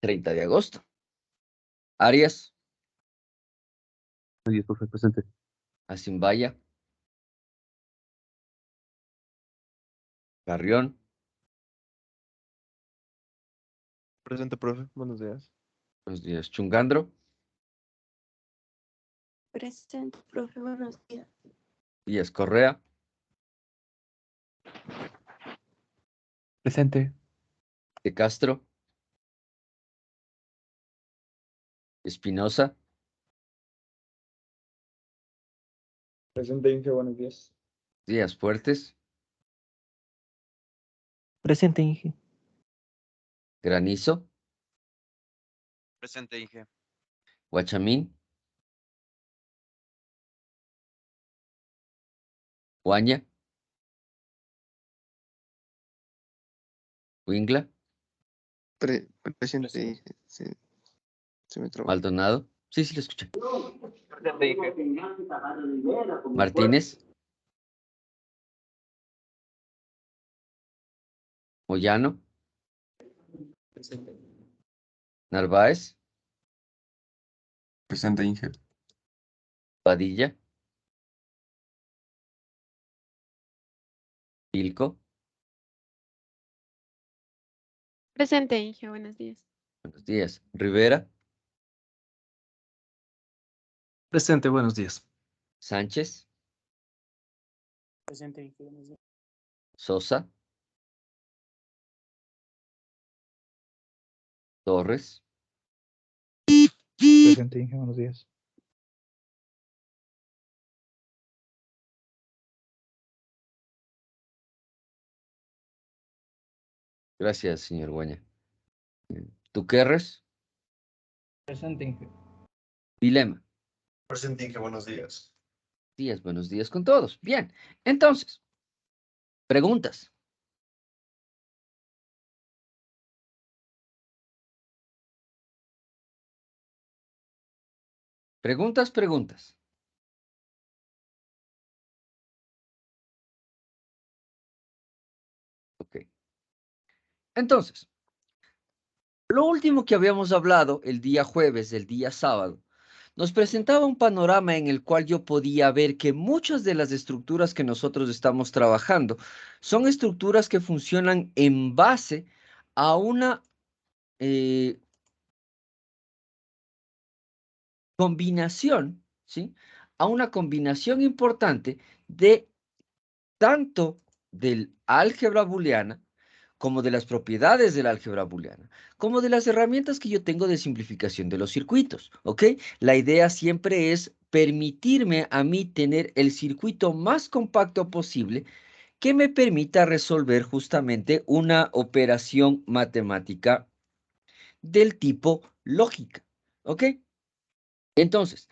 30 de agosto. Arias. Buenos días, profe, presente. Asimbaya. Carrión. Presente, profe. Buenos días. Buenos días. Chungandro. Presente, profe, buenos días. Díaz Correa. Presente. De Castro. Espinosa. Presente, Inge, buenos días. Díaz Fuertes. Presente, Inge. Granizo. Presente, Inge. Guachamín. Guaña. Wingla. Presente, Inge. Sí, se me trabó. Maldonado. Sí, lo escuché. Presente, Inge. Martínez. Moyano. Narváez. Presente, Inge. Padilla. Pilco. Presente, Inge, buenos días. Buenos días. Rivera. Presente, buenos días. Sánchez. Presente, Inge, buenos días. Sosa. Torres. Presente, Inge, buenos días. Gracias, señor Guaña. Tuquerres. Presente, Inge. Dilema. Presente, Inge. Buenos días. Días, buenos días con todos. Bien, entonces, preguntas. Preguntas. Ok. Entonces, lo último que habíamos hablado el día jueves, el día sábado, nos presentaba un panorama en el cual yo podía ver que muchas de las estructuras que nosotros estamos trabajando son estructuras que funcionan en base a una combinación, ¿sí? A una combinación importante de tanto del álgebra booleana como de las propiedades del álgebra booleana, como de las herramientas que yo tengo de simplificación de los circuitos, ¿ok? La idea siempre es permitirme a mí tener el circuito más compacto posible que me permita resolver justamente una operación matemática del tipo lógica, ¿ok? Entonces,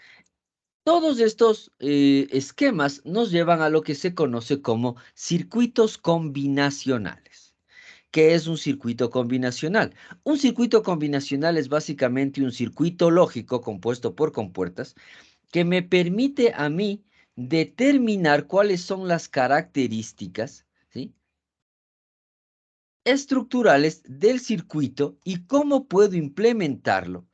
todos estos esquemas nos llevan a lo que se conoce como circuitos combinacionales. ¿Qué es un circuito combinacional? Un circuito combinacional es básicamente un circuito lógico compuesto por compuertas que me permite a mí determinar cuáles son las características, ¿sí?, estructurales del circuito y cómo puedo implementarlo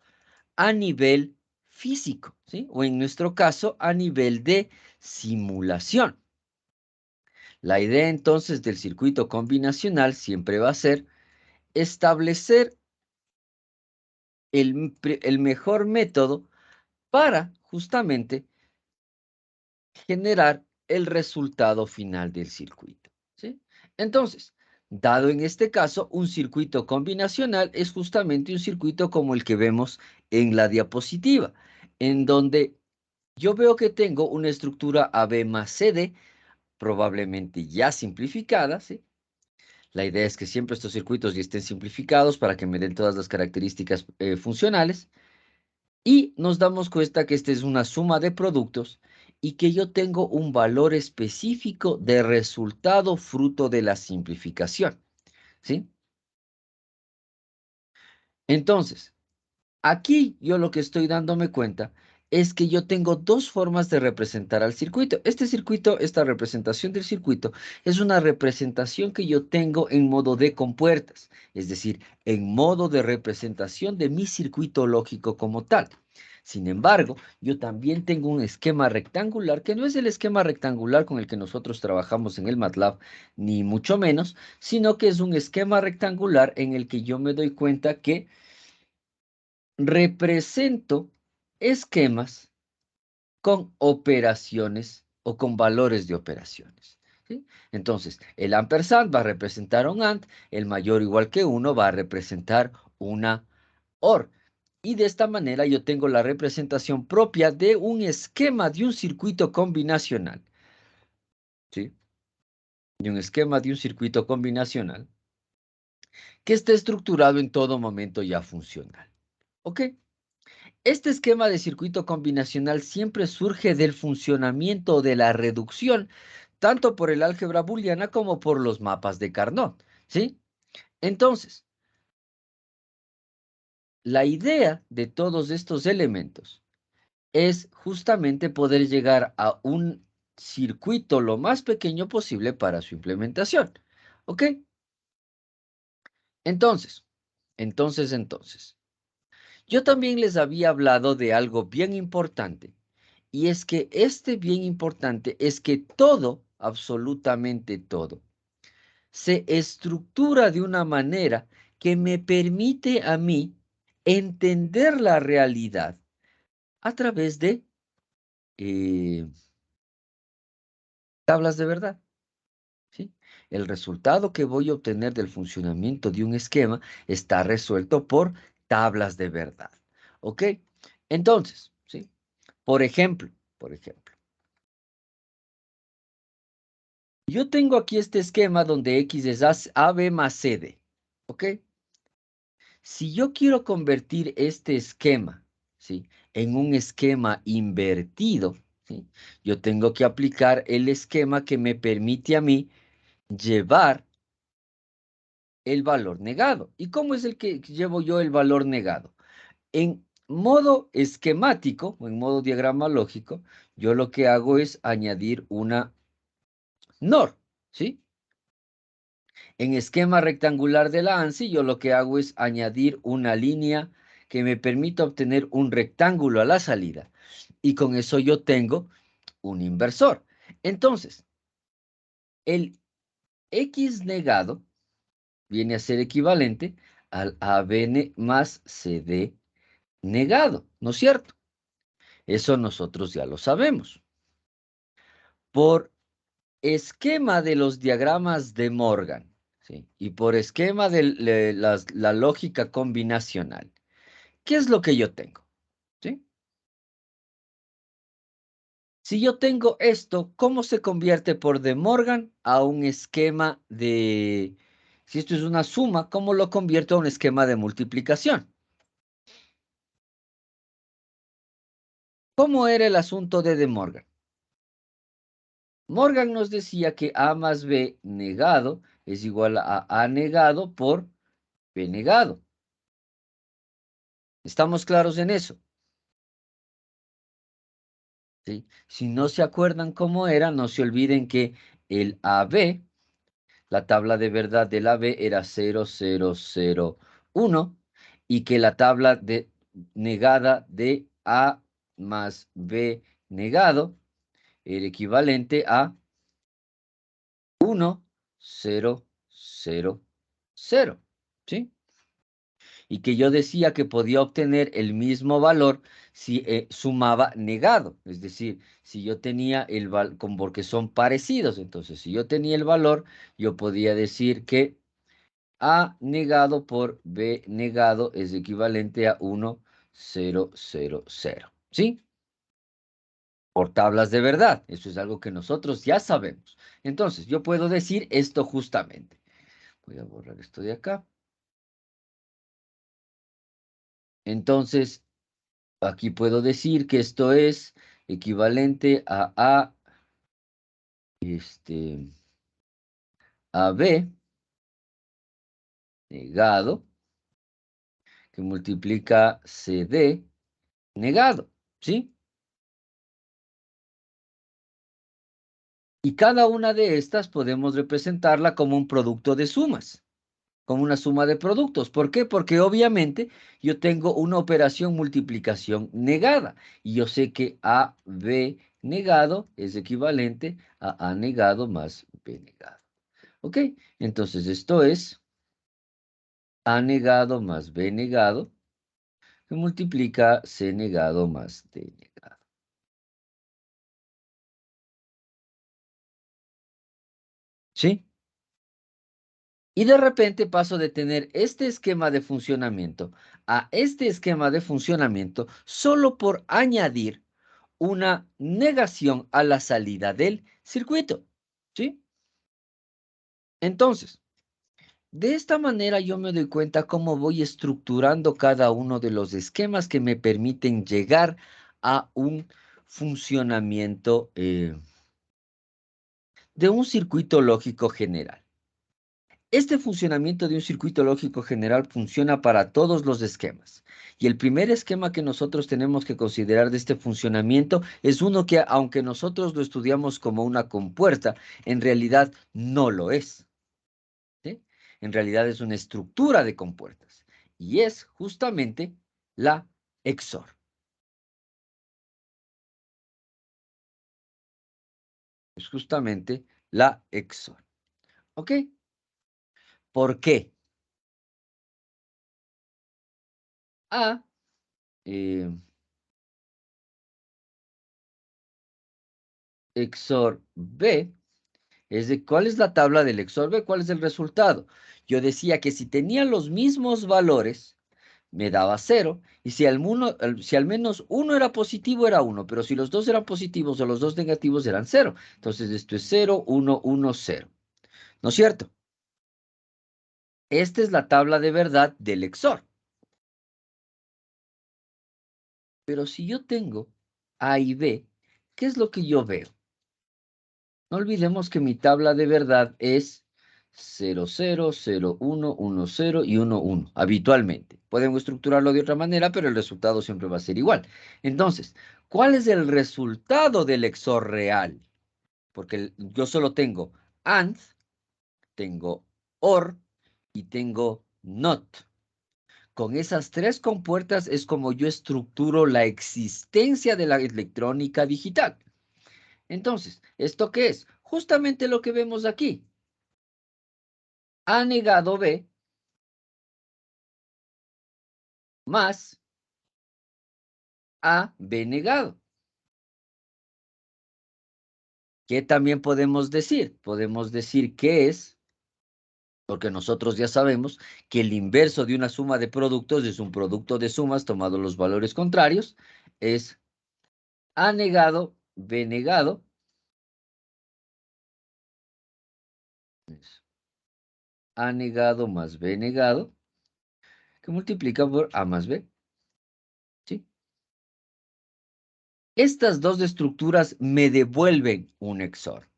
a nivel físico, ¿sí? O en nuestro caso, a nivel de simulación. La idea entonces del circuito combinacional siempre va a ser establecer el mejor método para justamente generar el resultado final del circuito, ¿sí? Entonces, dado en este caso, un circuito combinacional es justamente un circuito como el que vemos en la diapositiva, en donde yo veo que tengo una estructura AB más CD, probablemente ya simplificada, ¿sí? La idea es que siempre estos circuitos ya estén simplificados para que me den todas las características funcionales. Y nos damos cuenta que esta es una suma de productos y que yo tengo un valor específico de resultado fruto de la simplificación, ¿sí? Entonces, aquí yo lo que estoy dándome cuenta es que yo tengo dos formas de representar al circuito. Este circuito, esta representación del circuito, es una representación que yo tengo en modo de compuertas, es decir, en modo de representación de mi circuito lógico como tal. Sin embargo, yo también tengo un esquema rectangular que no es el esquema rectangular con el que nosotros trabajamos en el MATLAB, ni mucho menos, sino que es un esquema rectangular en el que yo me doy cuenta que represento esquemas con operaciones o con valores de operaciones. ¿Sí? Entonces, el ampersand va a representar un AND, el mayor o igual que 1 va a representar una OR. Y de esta manera yo tengo la representación propia de un esquema de un circuito combinacional. ¿Sí? De un esquema de un circuito combinacional que esté estructurado en todo momento ya funcional. ¿Ok? Este esquema de circuito combinacional siempre surge del funcionamiento de la reducción, tanto por el álgebra booleana como por los mapas de Carnot, ¿sí? Entonces, la idea de todos estos elementos es justamente poder llegar a un circuito lo más pequeño posible para su implementación, ¿ok? Entonces, yo también les había hablado de algo bien importante. Y es que este bien importante es que todo, absolutamente todo, se estructura de una manera que me permite a mí entender la realidad a través de tablas de verdad. ¿Sí? El resultado que voy a obtener del funcionamiento de un esquema está resuelto por tablas de verdad. ¿Ok? Entonces, ¿sí? Por ejemplo, yo tengo aquí este esquema donde X es AB más CD, ¿ok? Si yo quiero convertir este esquema, ¿sí? En un esquema invertido, ¿sí? Yo tengo que aplicar el esquema que me permite a mí llevar el valor negado. ¿Y cómo es el que llevo yo el valor negado? En modo esquemático o en modo diagrama lógico, yo lo que hago es añadir una NOR, ¿sí? En esquema rectangular de la ANSI, yo lo que hago es añadir una línea que me permita obtener un rectángulo a la salida. Y con eso yo tengo un inversor. Entonces, el X negado viene a ser equivalente al ABN más CD negado, ¿no es cierto? Eso nosotros ya lo sabemos. Por esquema de los diagramas de Morgan, ¿sí? Y por esquema de la lógica combinacional, ¿qué es lo que yo tengo? ¿Sí? Si yo tengo esto, ¿cómo se convierte por De Morgan a un esquema de... Si esto es una suma, ¿cómo lo convierto a un esquema de multiplicación? ¿Cómo era el asunto de De Morgan? Morgan nos decía que A más B negado es igual a A negado por B negado. ¿Estamos claros en eso? ¿Sí? Si no se acuerdan cómo era, no se olviden que el AB, la tabla de verdad del AB era 0, 0, 0, 1 y que la tabla de negada de A más B negado era equivalente a 1, 0, 0, 0. ¿Sí? Y que yo decía que podía obtener el mismo valor si sumaba negado, es decir, si yo tenía el valor, porque son parecidos, entonces si yo tenía el valor, yo podía decir que A negado por B negado es equivalente a 1, 0, 0, 0, ¿sí? Por tablas de verdad, eso es algo que nosotros ya sabemos. Entonces, yo puedo decir esto justamente. Voy a borrar esto de acá. Entonces, aquí puedo decir que esto es equivalente a B negado, que multiplica CD negado, ¿sí? Y cada una de estas podemos representarla como un producto de sumas, como una suma de productos. ¿Por qué? Porque obviamente yo tengo una operación multiplicación negada. Y yo sé que AB negado es equivalente a A negado más B negado. ¿Ok? Entonces esto es A negado más B negado, que multiplica C negado más D negado. ¿Sí? Y de repente paso de tener este esquema de funcionamiento a este esquema de funcionamiento solo por añadir una negación a la salida del circuito. ¿Sí? Entonces, de esta manera yo me doy cuenta cómo voy estructurando cada uno de los esquemas que me permiten llegar a un funcionamiento de un circuito lógico general. Este funcionamiento de un circuito lógico general funciona para todos los esquemas. Y el primer esquema que nosotros tenemos que considerar de este funcionamiento es uno que, aunque nosotros lo estudiamos como una compuerta, en realidad no lo es. ¿Sí? En realidad es una estructura de compuertas. Y es justamente la XOR. Es justamente la XOR. ¿Ok? ¿Por qué? A eh, XOR B es de cuál es la tabla del XOR B, cuál es el resultado. Yo decía que si tenía los mismos valores, me daba 0, y si al menos uno era positivo, era 1, pero si los dos eran positivos o los dos negativos, eran 0. Entonces esto es 0, 1, 1, 0. ¿No es cierto? Esta es la tabla de verdad del XOR. Pero si yo tengo A y B, ¿qué es lo que yo veo? No olvidemos que mi tabla de verdad es 0, 0, 0, 1, 1, 0 y 1, 1, habitualmente. Podemos estructurarlo de otra manera, pero el resultado siempre va a ser igual. Entonces, ¿cuál es el resultado del XOR real? Porque yo solo tengo AND, tengo OR y tengo NOT. Con esas tres compuertas es como yo estructuro la existencia de la electrónica digital. Entonces, ¿esto qué es? Justamente lo que vemos aquí. A negado B más A B negado. ¿Qué también podemos decir? Podemos decir que es, porque nosotros ya sabemos que el inverso de una suma de productos es un producto de sumas tomado los valores contrarios, es A negado B negado. Es A negado más B negado, que multiplica por A más B. ¿Sí? Estas dos estructuras me devuelven un XOR.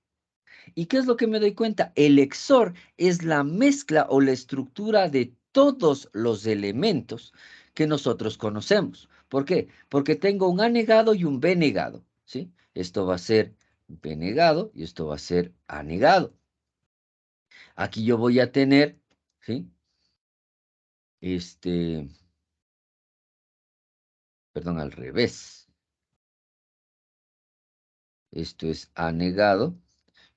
¿Y qué es lo que me doy cuenta? El XOR es la mezcla o la estructura de todos los elementos que nosotros conocemos. ¿Por qué? Porque tengo un A negado y un B negado, ¿sí? Esto va a ser B negado y esto va a ser A negado. Aquí yo voy a tener, ¿sí? Perdón, al revés. Esto es A negado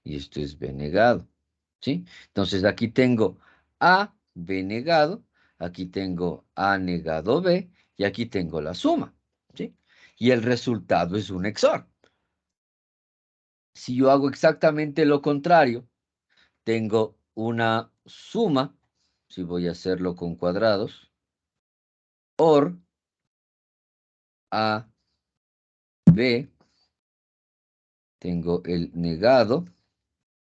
y esto es B negado, ¿sí? Entonces aquí tengo A, B negado, aquí tengo A negado B y aquí tengo la suma, ¿sí? Y el resultado es un XOR. Si yo hago exactamente lo contrario, tengo una suma, si voy a hacerlo con cuadrados, OR A, B, tengo el negado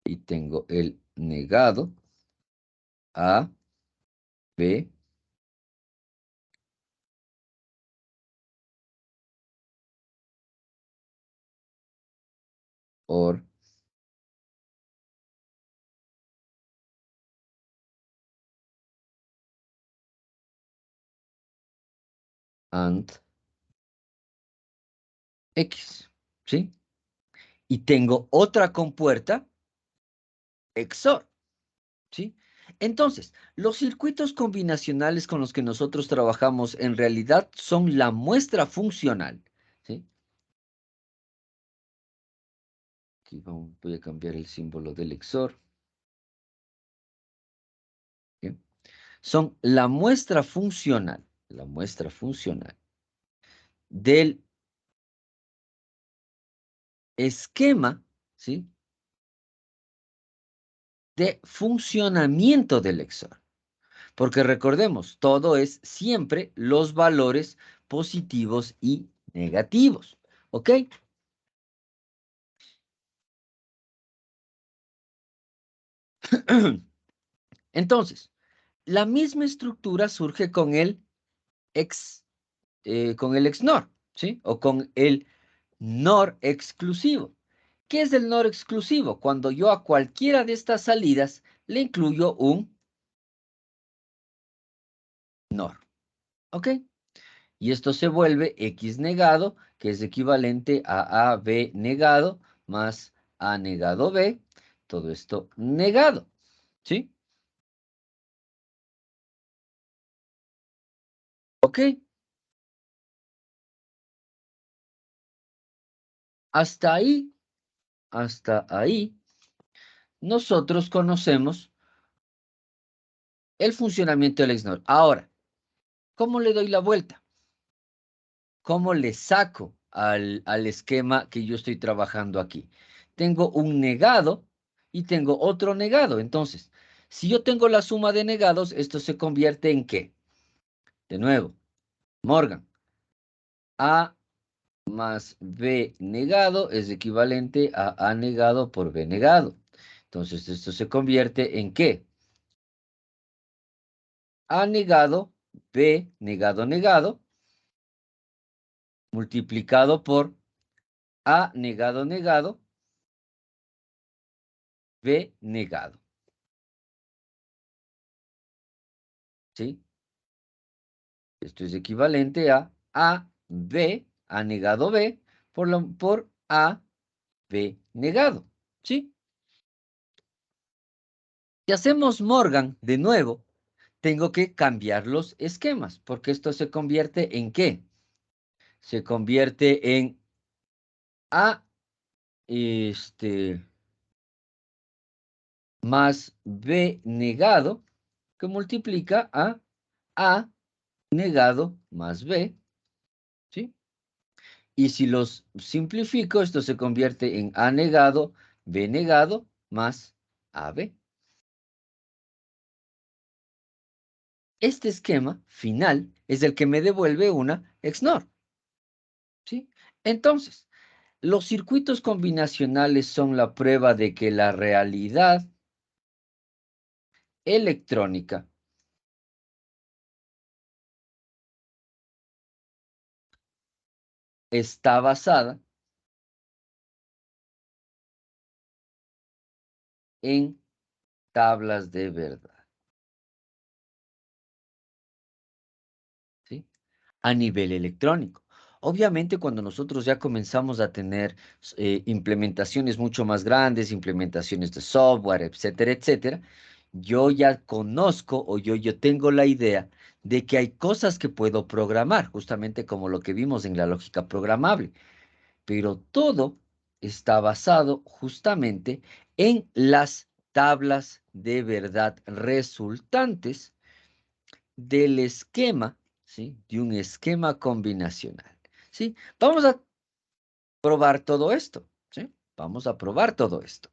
y tengo el negado, A, B, OR AND X, ¿sí? y tengo otra compuerta XOR, ¿sí? Entonces, los circuitos combinacionales con los que nosotros trabajamos en realidad son la muestra funcional, ¿sí? Aquí voy a cambiar el símbolo del XOR. ¿Bien? Son la muestra funcional del esquema, ¿sí?, de funcionamiento del XOR. Porque recordemos, todo es siempre los valores positivos y negativos. ¿Ok? Entonces, la misma estructura surge con el XNOR, ¿sí? O con el NOR exclusivo. ¿Qué es el NOR exclusivo? Cuando yo a cualquiera de estas salidas le incluyo un NOR. ¿Ok? Y esto se vuelve X negado, que es equivalente a AB negado más A negado B. Todo esto negado. ¿Sí? ¿Ok? Hasta ahí, nosotros conocemos el funcionamiento del XNOR. Ahora, ¿cómo le doy la vuelta? ¿Cómo le saco al esquema que yo estoy trabajando aquí? Tengo un negado y tengo otro negado. Entonces, si yo tengo la suma de negados, esto se convierte en ¿qué? De nuevo, Morgan. A más B negado es equivalente a A negado por B negado. Entonces, esto se convierte en ¿qué? A negado, B negado negado, multiplicado por A negado negado, B negado. ¿Sí? Esto es equivalente a B, A negado B, por A, B negado. ¿Sí? Si hacemos Morgan de nuevo, tengo que cambiar los esquemas, porque esto se convierte ¿en qué? Se convierte en A más B negado, que multiplica a A negado más B, ¿sí? Y si los simplifico, esto se convierte en A negado, B negado, más AB. Este esquema final es el que me devuelve una XNOR, ¿sí? Entonces, los circuitos combinacionales son la prueba de que la realidad electrónica está basada en tablas de verdad, ¿sí? A nivel electrónico. Obviamente, cuando nosotros ya comenzamos a tener implementaciones mucho más grandes, implementaciones de software, etcétera, etcétera, yo ya conozco o yo tengo la idea de que hay cosas que puedo programar, justamente como lo que vimos en la lógica programable, pero todo está basado justamente en las tablas de verdad resultantes del esquema, ¿sí? De un esquema combinacional, ¿sí? Vamos a probar todo esto, ¿sí? Vamos a probar todo esto.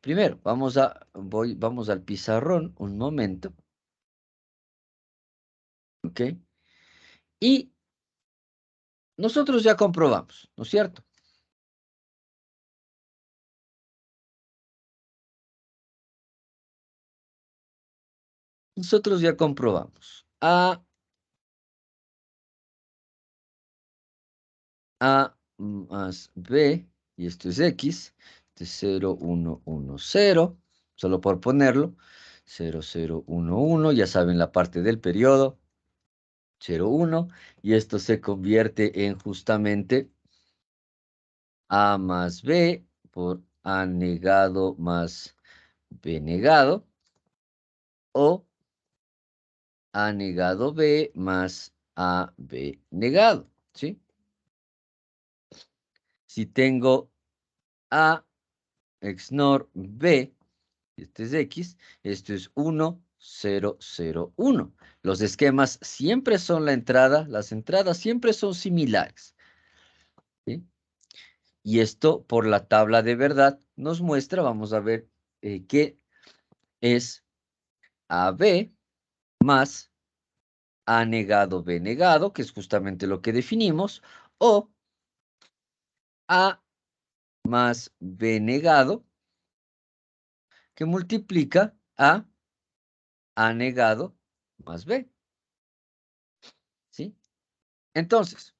Primero, vamos al pizarrón un momento, ¿ok? Y nosotros ya comprobamos, ¿no es cierto? Nosotros ya comprobamos. A más B, y esto es X, de 0, 1, 1, 0, solo por ponerlo, 0, 0, 1, 1, ya saben la parte del periodo, 0, 1, y esto se convierte en justamente A más B por A negado más B negado, o A negado B más AB negado, ¿sí? Si tengo A XNOR B, este es X, esto es 1, 0, 0, 1. Los esquemas siempre son la entrada, las entradas siempre son similares, ¿sí? Y esto por la tabla de verdad nos muestra, vamos a ver qué es AB más A negado B negado, que es justamente lo que definimos, o A más B negado, que multiplica A negado más B, ¿sí? Entonces,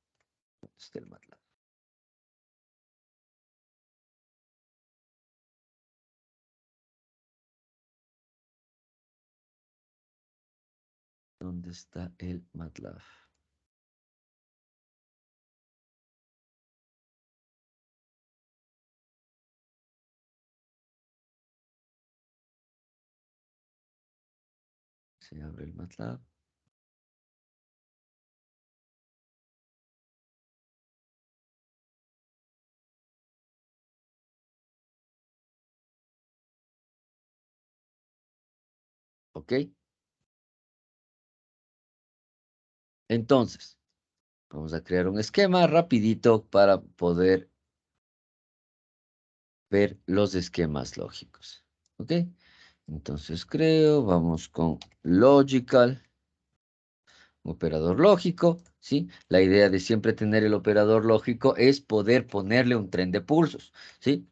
¿dónde está el MATLAB? ¿Dónde está el MATLAB? Se abre el MATLAB. ¿Ok? Entonces, vamos a crear un esquema rapidito para poder ver los esquemas lógicos. ¿Ok? Entonces vamos con logical, operador lógico, ¿sí? La idea de siempre tener el operador lógico es poder ponerle un tren de pulsos, ¿sí?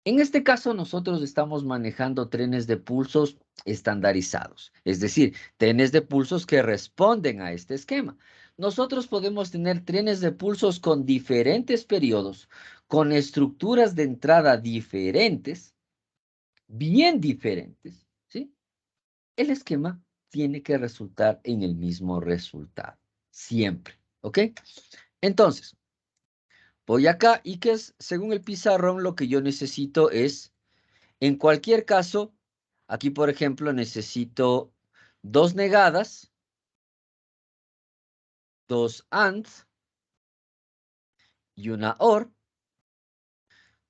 En este caso nosotros estamos manejando trenes de pulsos estandarizados, es decir, trenes de pulsos que responden a este esquema. Nosotros podemos tener trenes de pulsos con diferentes periodos, con estructuras de entrada diferentes, bien diferentes, ¿sí? El esquema tiene que resultar en el mismo resultado, siempre, ¿ok? Entonces, voy acá y que es, según el pizarrón, lo que yo necesito es, en cualquier caso, aquí por ejemplo necesito 2 negadas, 2 AND y una OR,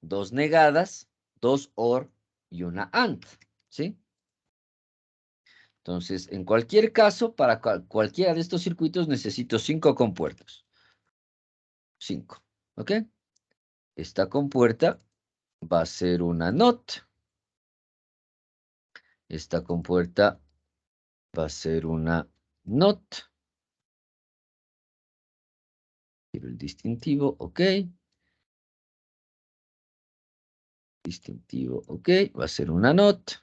2 negadas, 2 OR y una AND, ¿sí? Entonces, en cualquier caso, para cualquiera de estos circuitos necesito 5 compuertos. 5, ¿ok? Esta compuerta va a ser una NOT. Esta compuerta va a ser una NOT. Quiero el distintivo, ok. Distintivo, ok. Va a ser una NOT.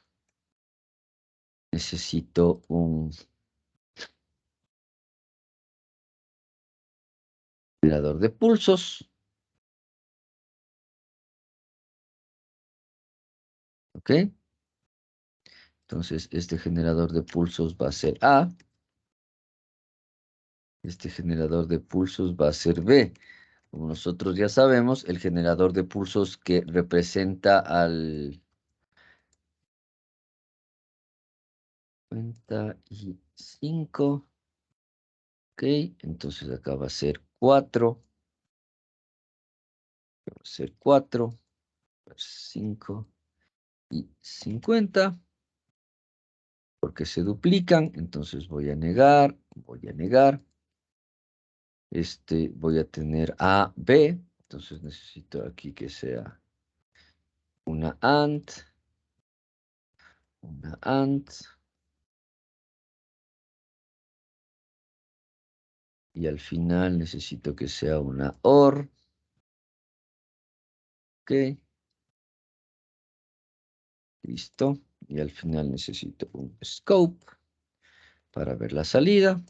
Necesito un generador de pulsos. Ok. Entonces, este generador de pulsos va a ser A. Este generador de pulsos va a ser B. Como nosotros ya sabemos, el generador de pulsos que representa al 55. Ok, entonces acá va a ser 4. Va a ser 4, 5 y 50. Porque se duplican, entonces voy a negar, voy a negar. Voy a tener A, B. Entonces necesito aquí que sea una AND. Una AND. Y al final necesito que sea una OR. Ok. Listo. Y al final necesito un scope para ver la salida.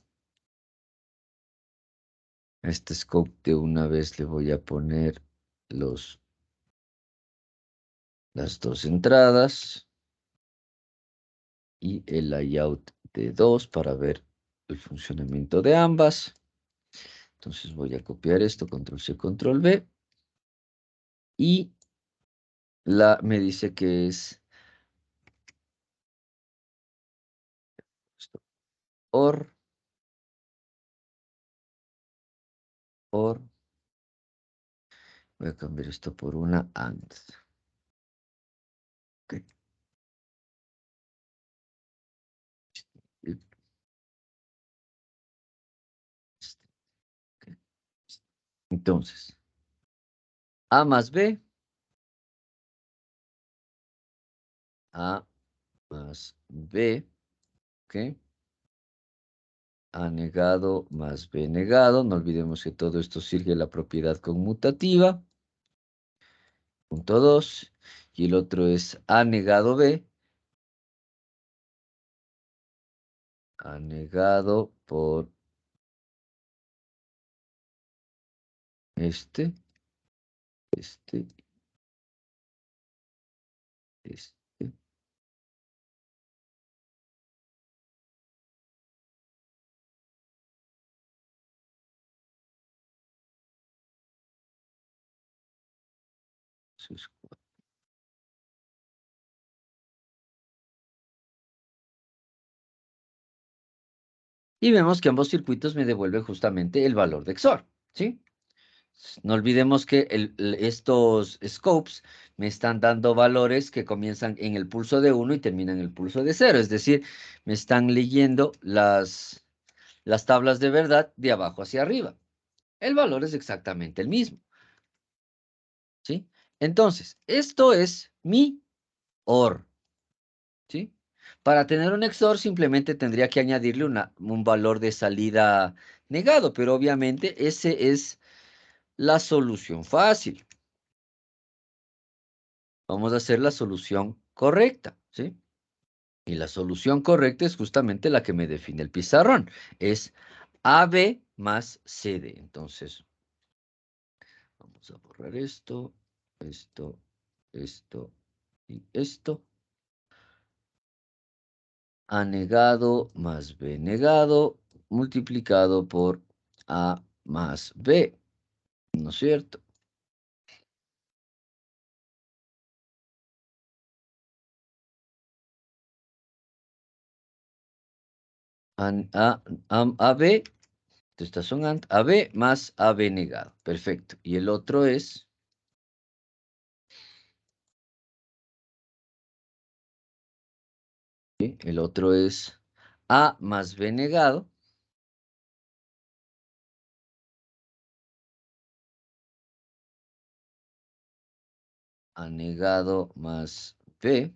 A este scope de una vez le voy a poner las 2 entradas y el layout de 2 para ver el funcionamiento de ambas. Entonces voy a copiar esto, control C, control V. Y la me dice que es or, voy a cambiar esto por una and. Ok. Entonces, A más B, A más B, ¿ok? A negado más B negado. No olvidemos que todo esto sirve la propiedad conmutativa. Punto 2. Y el otro es A negado B. A negado por este, este. Sus cuatro. Y vemos que ambos circuitos me devuelven justamente el valor de XOR, ¿sí? No olvidemos que estos scopes me están dando valores que comienzan en el pulso de 1 y terminan en el pulso de 0. Es decir, me están leyendo las tablas de verdad de abajo hacia arriba. El valor es exactamente el mismo, ¿sí? Entonces, esto es mi OR, ¿sí? Para tener un XOR simplemente tendría que añadirle un valor de salida negado, pero obviamente ese es la solución fácil. Vamos a hacer la solución correcta, ¿sí? Y la solución correcta es justamente la que me define el pizarrón. Es AB más CD. Entonces, vamos a borrar esto, esto, esto y esto. A negado más B negado multiplicado por A más B. ¿No es cierto? AB, estas son AND, AB más AB negado. Perfecto. Y el otro es ¿sí? El otro es A más B negado. A negado más B.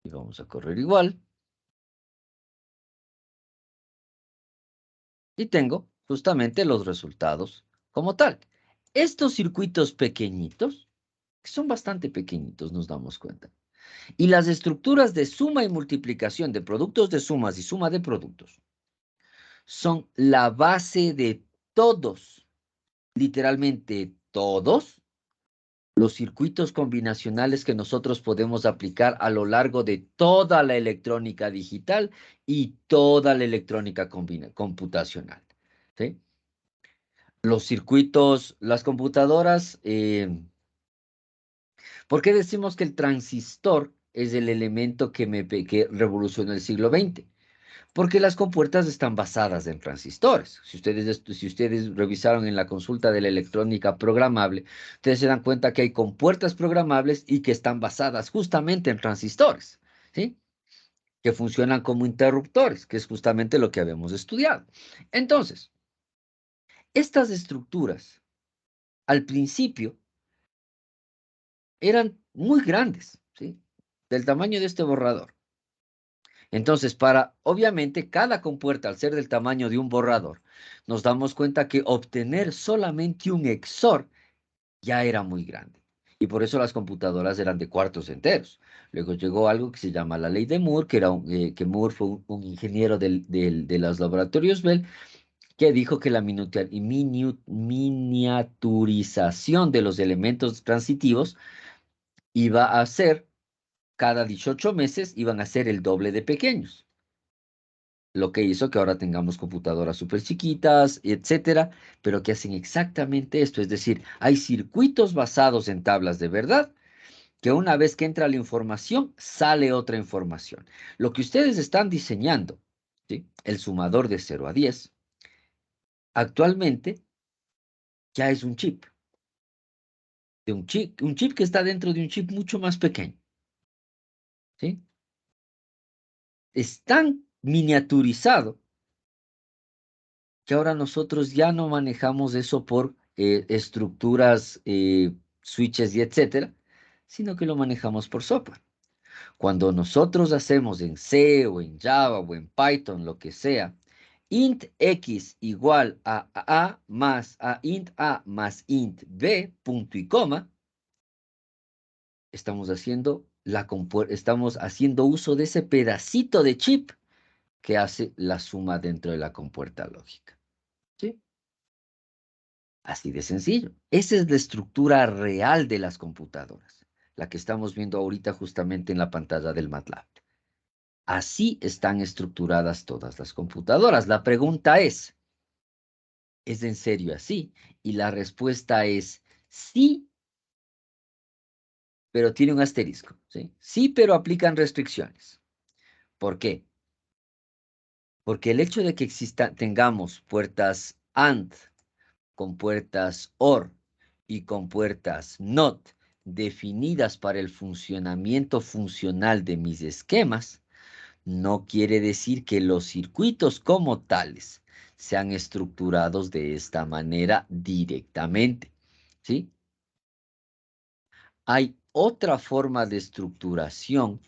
Y vamos a correr igual. Y tengo justamente los resultados como tal. Estos circuitos pequeñitos, que son bastante pequeñitos, nos damos cuenta. Y las estructuras de suma y multiplicación de productos de sumas y suma de productos son la base de todos, literalmente todos, los circuitos combinacionales que nosotros podemos aplicar a lo largo de toda la electrónica digital y toda la electrónica computacional. ¿Sí? Los circuitos, las computadoras, ¿por qué decimos que el transistor es el elemento que revolucionó el siglo XX? Porque las compuertas están basadas en transistores. Si ustedes revisaron en la consulta de la electrónica programable, ustedes se dan cuenta que hay compuertas programables y que están basadas justamente en transistores, ¿sí? Que funcionan como interruptores, que es justamente lo que habíamos estudiado. Entonces, estas estructuras, al principio, eran muy grandes, ¿sí? Del tamaño de este borrador. Entonces, obviamente, cada compuerta, al ser del tamaño de un borrador, nos damos cuenta que obtener solamente un XOR ya era muy grande. Y por eso las computadoras eran de cuartos enteros. Luego llegó algo que se llama la ley de Moore, que Moore fue un ingeniero de los laboratorios Bell, que dijo que la miniaturización de los elementos transitivos iba a ser, cada 18 meses, iban a ser el doble de pequeños. lo que hizo que ahora tengamos computadoras súper chiquitas, etcétera, pero que hacen exactamente esto. Es decir, hay circuitos basados en tablas de verdad que una vez que entra la información, sale otra información. Lo que ustedes están diseñando, ¿sí? El sumador de 0 a 10, actualmente ya es un chip. Un chip que está dentro de un chip mucho más pequeño. ¿Sí? Es tan miniaturizado que ahora nosotros ya no manejamos eso por estructuras, switches y etcétera, sino que lo manejamos por software. Cuando nosotros hacemos en C o en Java o en Python, lo que sea, int x igual a int a más int b, punto y coma, estamos haciendo uso de ese pedacito de chip que hace la suma dentro de la compuerta lógica. ¿Sí? Así de sencillo. Esa es la estructura real de las computadoras, la que estamos viendo ahorita justamente en la pantalla del MATLAB. Así están estructuradas todas las computadoras. La pregunta ¿es en serio así? Y la respuesta es sí, pero tiene un asterisco, ¿sí? Sí, pero aplican restricciones. ¿Por qué? Porque el hecho de que tengamos puertas AND con puertas OR y con puertas NOT definidas para el funcionamiento funcional de mis esquemas, no quiere decir que los circuitos como tales sean estructurados de esta manera directamente, ¿sí? Hay otra forma de estructuración,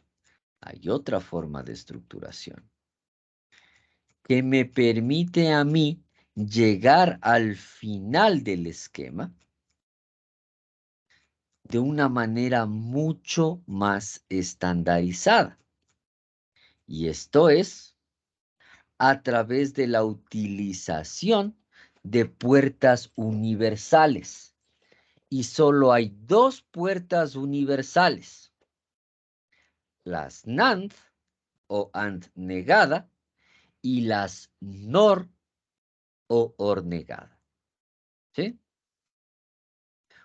que me permite a mí llegar al final del esquema de una manera mucho más estandarizada. Y esto es a través de la utilización de puertas universales. Y solo hay dos puertas universales. Las NAND o AND negada y las NOR o OR negada. ¿Sí?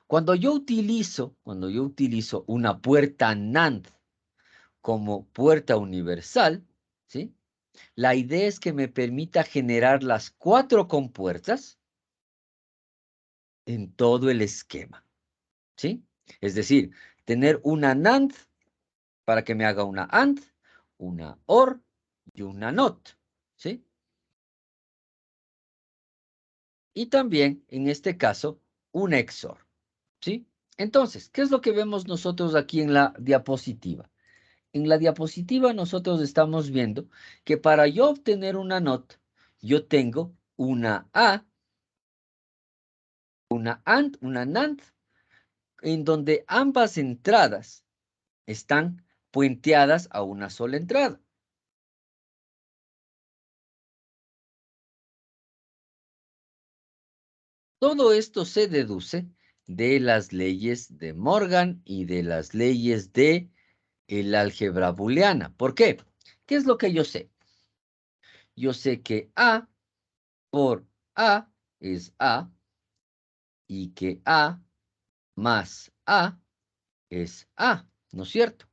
Cuando yo utilizo una puerta NAND como puerta universal, ¿sí? La idea es que me permita generar las 4 compuertas en todo el esquema, ¿sí? Es decir, tener una NAND para que me haga una AND, una OR y una NOT, ¿sí? Y también, en este caso, un XOR, ¿sí? Entonces, ¿qué es lo que vemos nosotros aquí en la diapositiva? En la diapositiva nosotros estamos viendo que para yo obtener una NOT, yo tengo una A, una AND, una NAND, en donde ambas entradas están puenteadas a una sola entrada. Todo esto se deduce de las leyes de Morgan y de las leyes de el álgebra booleana. ¿Por qué? ¿Qué es lo que yo sé? Yo sé que A por A es A y que A más A es A, ¿no es cierto?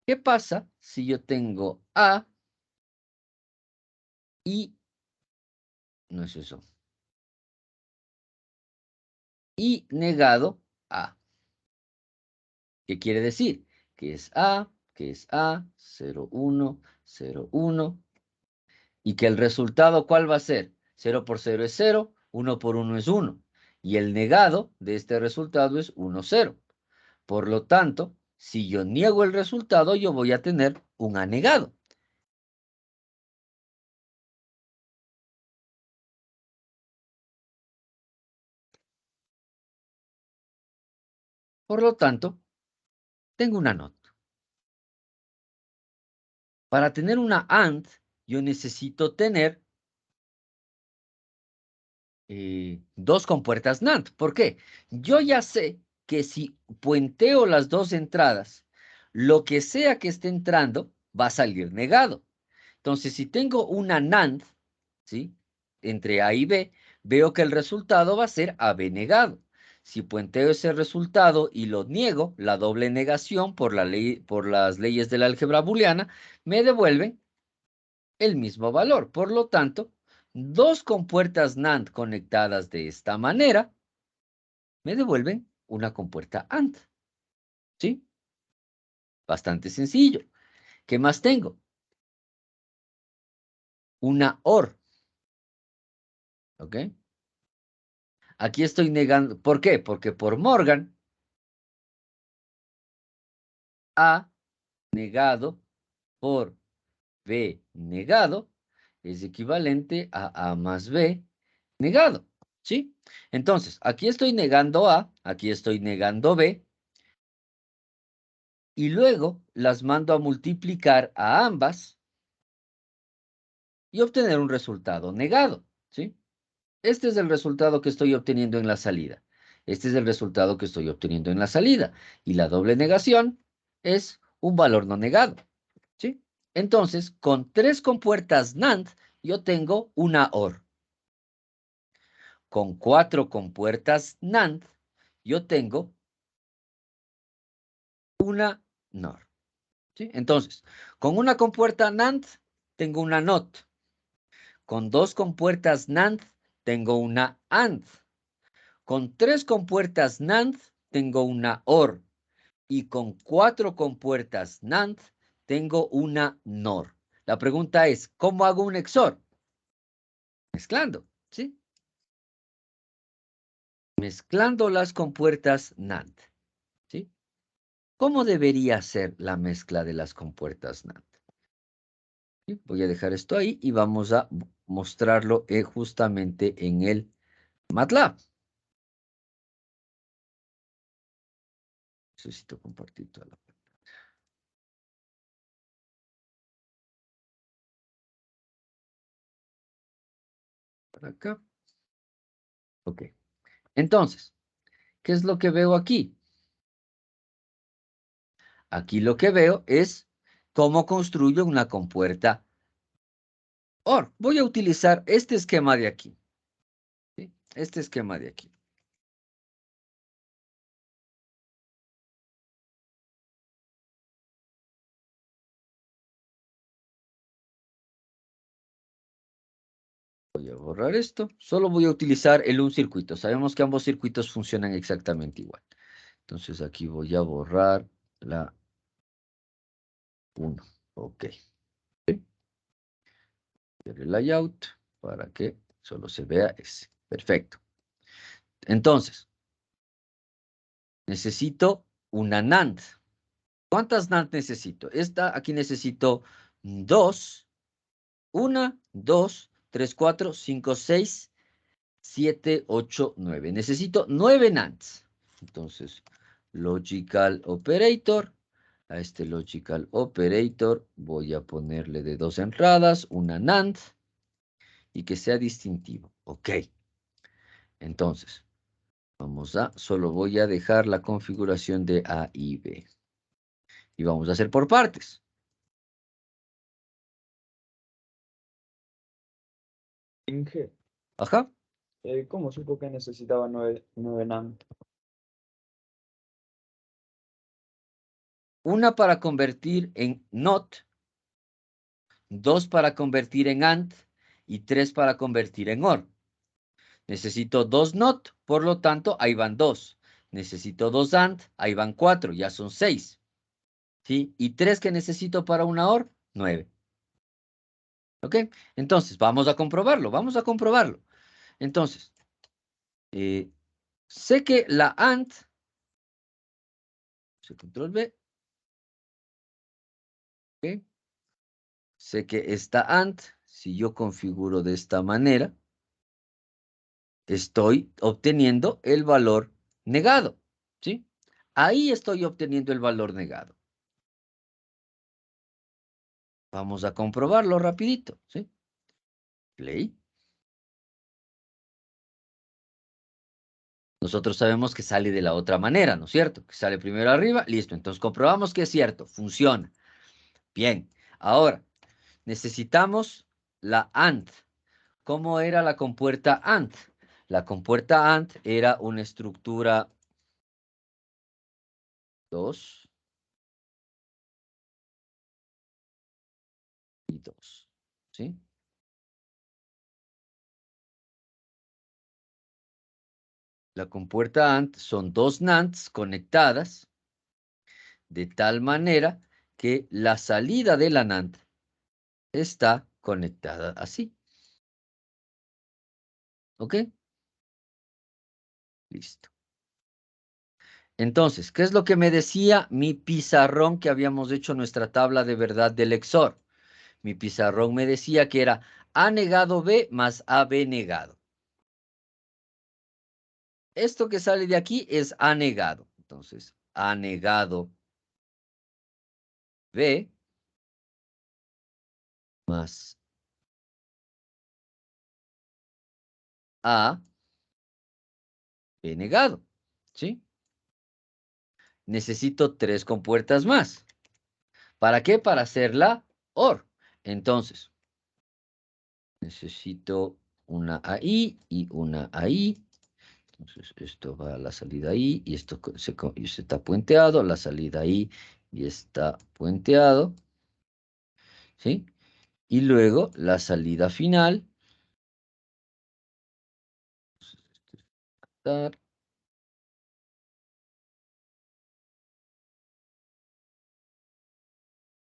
¿Qué pasa si yo tengo A y... no es eso. Y negado A? ¿Qué quiere decir? Que es A, 0, 1, 0, 1. Y que el resultado, ¿cuál va a ser? 0 por 0 es 0, 1 por 1 es 1. Y el negado de este resultado es 1, 0. Por lo tanto, si yo niego el resultado, yo voy a tener un A negado. Por lo tanto, tengo una NOT. Para tener una AND, yo necesito tener 2 compuertas NAND. ¿Por qué? Yo ya sé que si puenteo las 2 entradas, lo que sea que esté entrando va a salir negado. Entonces, si tengo una NAND, ¿sí? Entre A y B, veo que el resultado va a ser AB negado. Si puenteo ese resultado y lo niego, la doble negación por las leyes del álgebra booleana, me devuelven el mismo valor. Por lo tanto, dos compuertas NAND conectadas de esta manera me devuelven una compuerta AND. ¿Sí? Bastante sencillo. ¿Qué más tengo? Una OR. ¿Ok? Aquí estoy negando. ¿Por qué? Porque por Morgan, A negado por B negado es equivalente a A más B negado. ¿Sí? Entonces, aquí estoy negando A, aquí estoy negando B, y luego las mando a multiplicar a ambas y obtener un resultado negado. ¿Sí? Este es el resultado que estoy obteniendo en la salida. Este es el resultado que estoy obteniendo en la salida. Y la doble negación es un valor no negado. ¿Sí? Entonces, con tres compuertas NAND, yo tengo una OR. Con cuatro compuertas NAND, yo tengo una NOR. ¿Sí? Entonces, con una compuerta NAND, tengo una NOT. Con dos compuertas NAND, tengo una AND. Con tres compuertas NAND, tengo una OR. Y con cuatro compuertas NAND, tengo una NOR. La pregunta es, ¿cómo hago un XOR? Mezclando, ¿sí? Mezclando las compuertas NAND, ¿sí? ¿Cómo debería ser la mezcla de las compuertas NAND? ¿Sí? Voy a dejar esto ahí y vamos a mostrarlo justamente en el MATLAB. Necesito compartir toda la pantalla. Para acá. Ok. Entonces, ¿qué es lo que veo aquí? Aquí lo que veo es cómo construyo una compuerta OR. Voy a utilizar este esquema de aquí. ¿Sí? Este esquema de aquí. Voy a borrar esto. Solo voy a utilizar el un circuito. Sabemos que ambos circuitos funcionan exactamente igual. Entonces aquí voy a borrar la 1. Ok. ¿Sí? El layout para que solo se vea ese. Perfecto. Entonces, necesito una NAND. ¿Cuántas NAND necesito? Aquí necesito 2. 1, 2, 3, 4, 5, 6, 7, 8, 9. Necesito 9 NANDs. Entonces, Logical Operator. A este Logical Operator voy a ponerle de 2 entradas, una NAND, y que sea distintivo. Ok. Entonces, solo voy a dejar la configuración de A y B. Y vamos a hacer por partes. Inge, Ajá. ¿cómo supo que necesitaba 9 NAND? Una para convertir en NOT, 2 para convertir en AND y 3 para convertir en OR. Necesito 2 NOT, por lo tanto, ahí van 2. Necesito 2 AND, ahí van 4, ya son 6. ¿Sí? Y 3 que necesito para una OR, 9. ¿Ok? Entonces, vamos a comprobarlo, Entonces, sé que la AND, control B, ¿ok? Sé que esta AND, si yo configuro de esta manera, estoy obteniendo el valor negado, ¿sí? Ahí estoy obteniendo el valor negado. Vamos a comprobarlo rapidito, ¿sí? Play. Nosotros sabemos que sale de la otra manera, ¿no es cierto? Que sale primero arriba, listo. Entonces comprobamos que es cierto, funciona. Bien, ahora, necesitamos la AND. ¿Cómo era la compuerta AND? La compuerta AND era una estructura 2 y 2, ¿sí? La compuerta AND son dos NANDs conectadas de tal manera que la salida de la NAND está conectada así. ¿Ok? Listo. Entonces, ¿qué es lo que me decía mi pizarrón que habíamos hecho nuestra tabla de verdad del XOR? Mi pizarrón me decía que era A negado B más AB negado. Esto que sale de aquí es A negado. Entonces, A negado B más A B negado. ¿Sí? Necesito 3 compuertas más. ¿Para qué? Para hacer la OR. Entonces, necesito una ahí y una ahí. Entonces, esto va a la salida ahí y esto y se está puenteado, la salida ahí y está puenteado. ¿Sí? Y luego la salida final.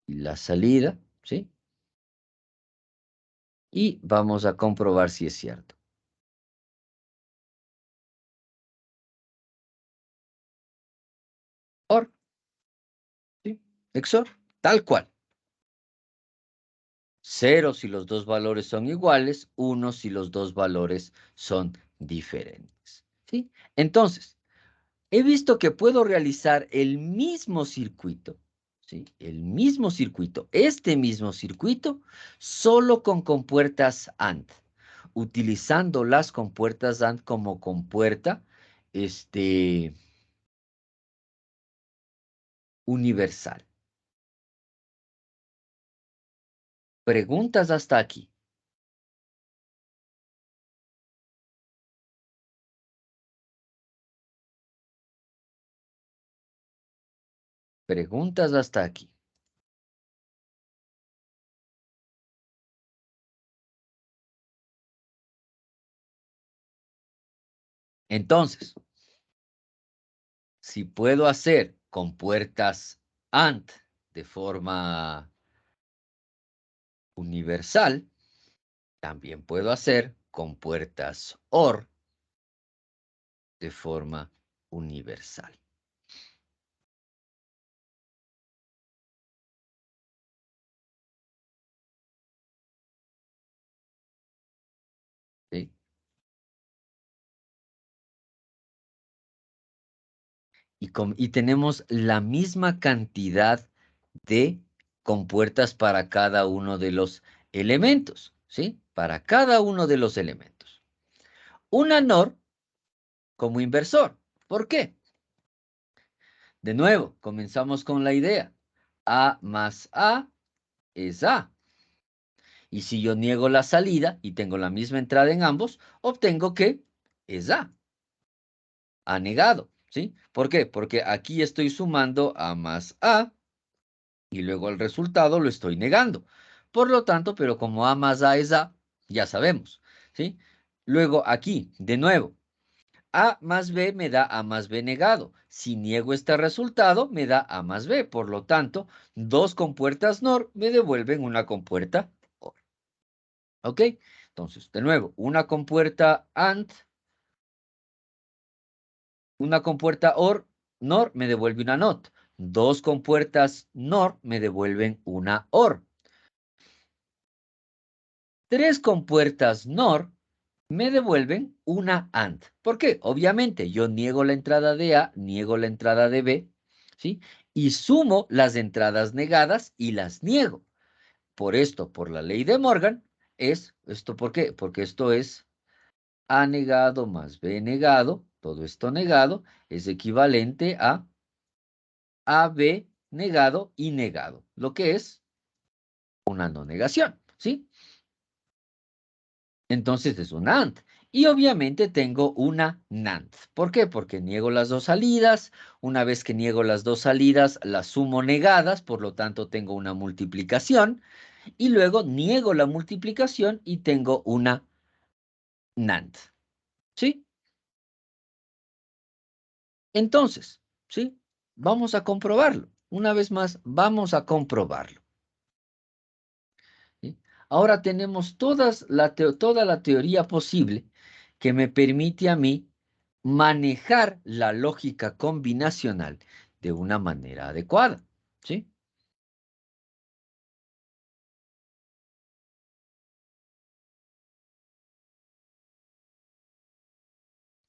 Y la salida, ¿sí? Y vamos a comprobar si es cierto. OR, ¿sí? XOR, tal cual. 0 si los dos valores son iguales, 1 si los dos valores son diferentes. ¿Sí? Entonces, he visto que puedo realizar el mismo circuito, ¿sí? El mismo circuito, este mismo circuito, solo con compuertas AND, utilizando las compuertas AND como compuerta, universal. ¿Preguntas hasta aquí? ¿Preguntas hasta aquí? Entonces, si puedo hacer compuertas AND de forma universal, también puedo hacer compuertas OR de forma universal. ¿Sí? Y tenemos la misma cantidad de compuertas para cada uno de los elementos, ¿sí? Para cada uno de los elementos. Una NOR como inversor. ¿Por qué? De nuevo, comenzamos con la idea. A más A es A. Y si yo niego la salida y tengo la misma entrada en ambos, obtengo que es A. A negado, ¿sí? ¿Por qué? Porque aquí estoy sumando A más A y luego el resultado lo estoy negando. Por lo tanto, pero como A más A es A, ya sabemos, ¿sí? Luego aquí, de nuevo, A más B me da A más B negado. Si niego este resultado, me da A más B. Por lo tanto, dos compuertas NOR me devuelven una compuerta OR. ¿Ok? Entonces, de nuevo, una compuerta AND, una compuerta OR, NOR me devuelve una NOT. Dos compuertas NOR me devuelven una OR. Tres compuertas NOR me devuelven una AND. ¿Por qué? Obviamente, yo niego la entrada de A, niego la entrada de B, ¿sí? Y sumo las entradas negadas y las niego. Por esto, por la ley de Morgan, ¿esto por qué? Porque esto es A negado más B negado, todo esto negado, es equivalente a AB negado y negado, lo que es una no negación, ¿sí? Entonces es una AND. Y obviamente tengo una NAND. ¿Por qué? Porque niego las dos salidas. Una vez que niego las dos salidas, las sumo negadas, por lo tanto tengo una multiplicación. Y luego niego la multiplicación y tengo una NAND. ¿Sí? Entonces, ¿sí? Vamos a comprobarlo. Una vez más, vamos a comprobarlo. ¿Sí? Ahora tenemos toda la teoría posible que me permite a mí manejar la lógica combinacional de una manera adecuada. ¿Sí?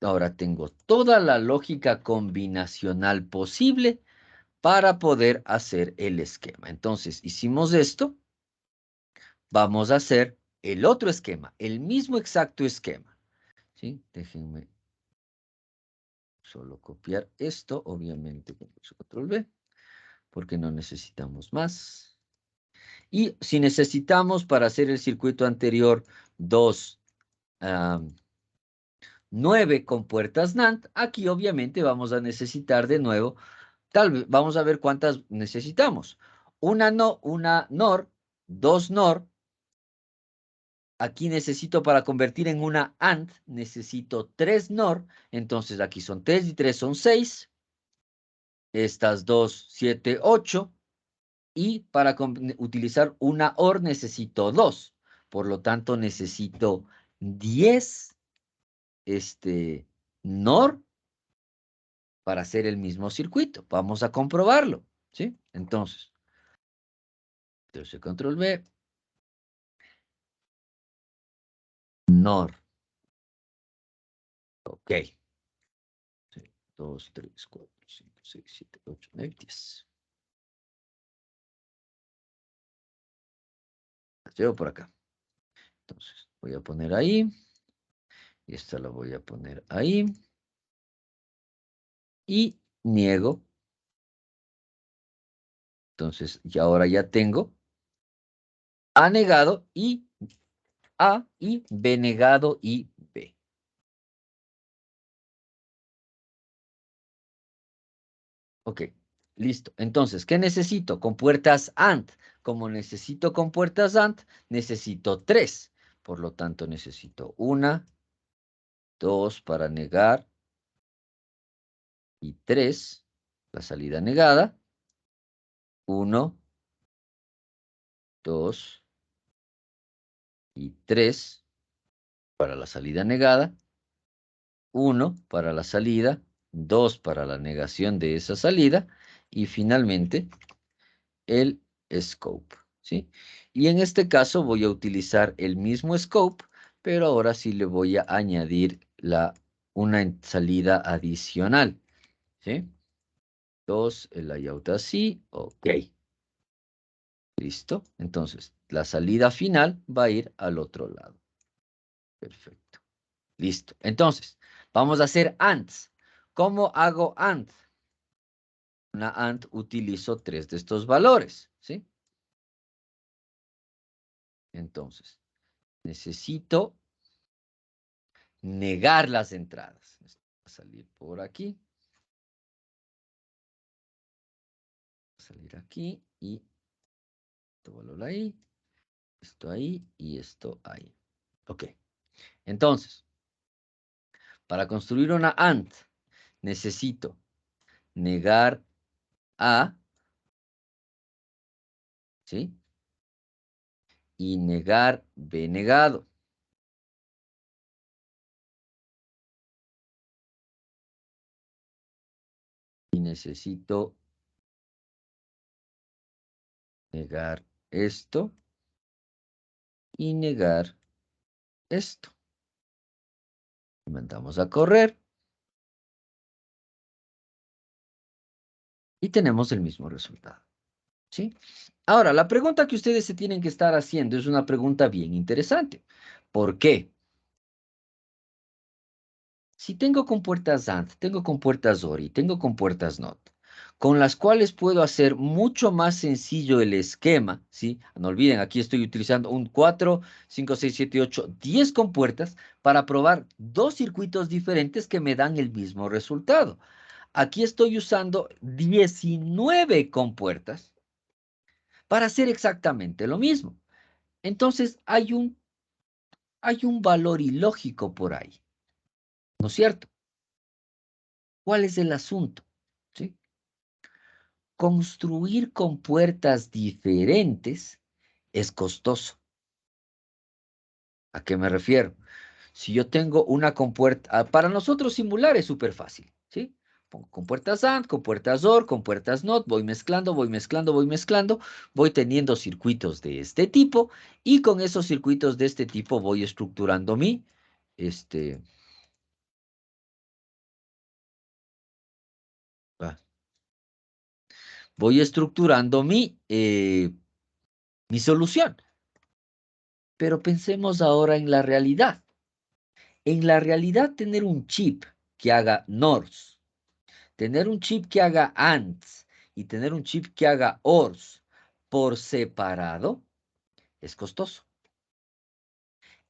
Ahora tengo toda la lógica combinacional posible para poder hacer el esquema. Entonces, hicimos esto. Vamos a hacer el otro esquema, el mismo exacto esquema. ¿Sí? Déjenme solo copiar esto, obviamente con control V, porque no necesitamos más. Y si necesitamos para hacer el circuito anterior 9 compuertas NAND, aquí obviamente vamos a necesitar de nuevo, tal vez, vamos a ver cuántas necesitamos. Una NOR, 2 NOR. Aquí necesito para convertir en una AND, necesito 3 NOR. Entonces aquí son 3 y 3 son 6. Estas dos, 7, 8. Y para utilizar una OR necesito 2. Por lo tanto, necesito 10 NOR para hacer el mismo circuito. Vamos a comprobarlo, ¿sí? Entonces, control V. NOR. Ok. 2, 3, 4, 5, 6, 7, 8, 9, 10. Las llevo por acá. Entonces, voy a poner ahí. Y esta la voy a poner ahí. Y niego. Entonces, y ahora ya tengo A negado y A y B negado y B. Ok, listo. Entonces, ¿qué necesito? Compuertas AND. Como necesito compuertas AND, necesito 3. Por lo tanto, necesito 1, 2 para negar y 3, la salida negada. 1, 2 y 3 para la salida negada. 1 para la salida, 2 para la negación de esa salida y finalmente el scope, ¿sí? Y en este caso voy a utilizar el mismo scope, pero ahora sí le voy a añadir una salida adicional, ¿sí? 2, el layout así, ok. Listo. Entonces, la salida final va a ir al otro lado. Perfecto. Listo. Entonces, vamos a hacer ANDs. ¿Cómo hago AND? Una AND utilizo 3 de estos valores, ¿sí? Entonces, necesito negar las entradas. Esto va a salir por aquí. Va a salir aquí y esto valor ahí, esto ahí y esto ahí. Ok. Entonces, para construir una AND, necesito negar A, ¿sí? Y negar B negado. Y necesito negar esto y negar esto. Mandamos a correr. Y tenemos el mismo resultado. ¿Sí? Ahora, la pregunta que ustedes se tienen que estar haciendo es una pregunta bien interesante. ¿Por qué? Si tengo compuertas AND, tengo compuertas OR y tengo compuertas NOT, con las cuales puedo hacer mucho más sencillo el esquema, ¿sí? No olviden, aquí estoy utilizando un 4, 5, 6, 7, 8, 10 compuertas para probar dos circuitos diferentes que me dan el mismo resultado. Aquí estoy usando 19 compuertas para hacer exactamente lo mismo. Entonces, hay un valor ilógico por ahí, ¿no es cierto? ¿Cuál es el asunto? ¿Sí? Construir compuertas diferentes es costoso. ¿A qué me refiero? Si yo tengo una compuerta, para nosotros simular es súper fácil, ¿sí? Pongo compuertas AND, compuertas OR, compuertas NOT, voy mezclando, voy mezclando, voy mezclando, voy teniendo circuitos de este tipo y con esos circuitos de este tipo voy estructurando voy estructurando mi solución. Pero pensemos ahora en la realidad. En la realidad, tener un chip que haga NORs, tener un chip que haga ANDs y tener un chip que haga ORs por separado es costoso.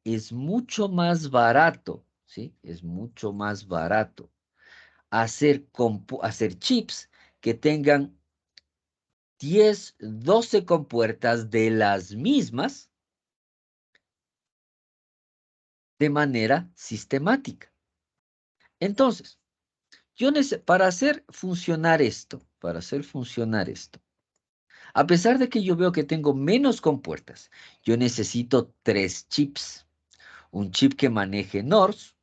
Es mucho más barato, ¿sí? Es mucho más barato hacer chips que tengan 10, 12 compuertas de las mismas de manera sistemática. Entonces, para hacer funcionar esto, a pesar de que yo veo que tengo menos compuertas, yo necesito 3 chips. Un chip que maneje NORs,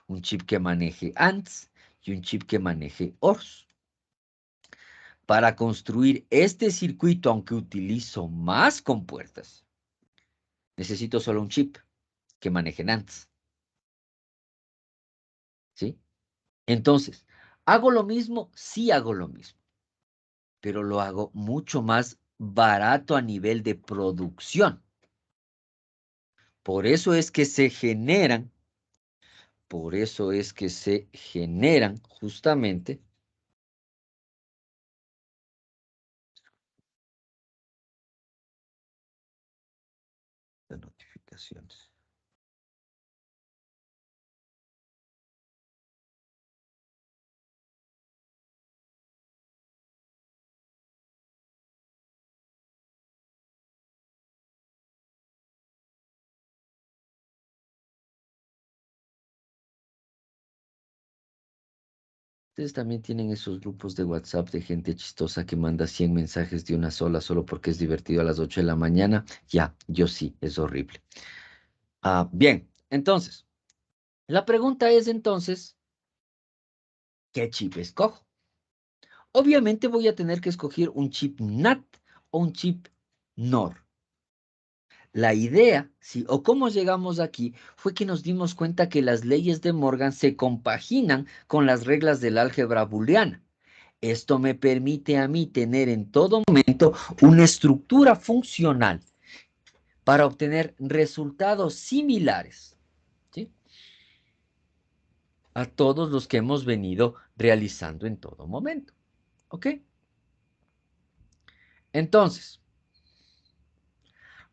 un chip que maneje ANDs y un chip que maneje ORs. Para construir este circuito, aunque utilizo más compuertas, necesito solo un chip que maneje NANDs. ¿Sí? Entonces, ¿hago lo mismo? Sí hago lo mismo, pero lo hago mucho más barato a nivel de producción. Por eso es que se generan justamente las notificaciones. Ustedes también tienen esos grupos de WhatsApp de gente chistosa que manda 100 mensajes de una sola solo porque es divertido a las 8 de la mañana. Ya, yo sí, es horrible. Bien, entonces, la pregunta es entonces, ¿qué chip escojo? Obviamente voy a tener que escoger un chip NAT o un chip NOR. La idea, sí, o cómo llegamos aquí, fue que nos dimos cuenta que las leyes de Morgan se compaginan con las reglas del álgebra booleana. Esto me permite a mí tener en todo momento una estructura funcional para obtener resultados similares, ¿sí?, a todos los que hemos venido realizando en todo momento. ¿Ok? Entonces,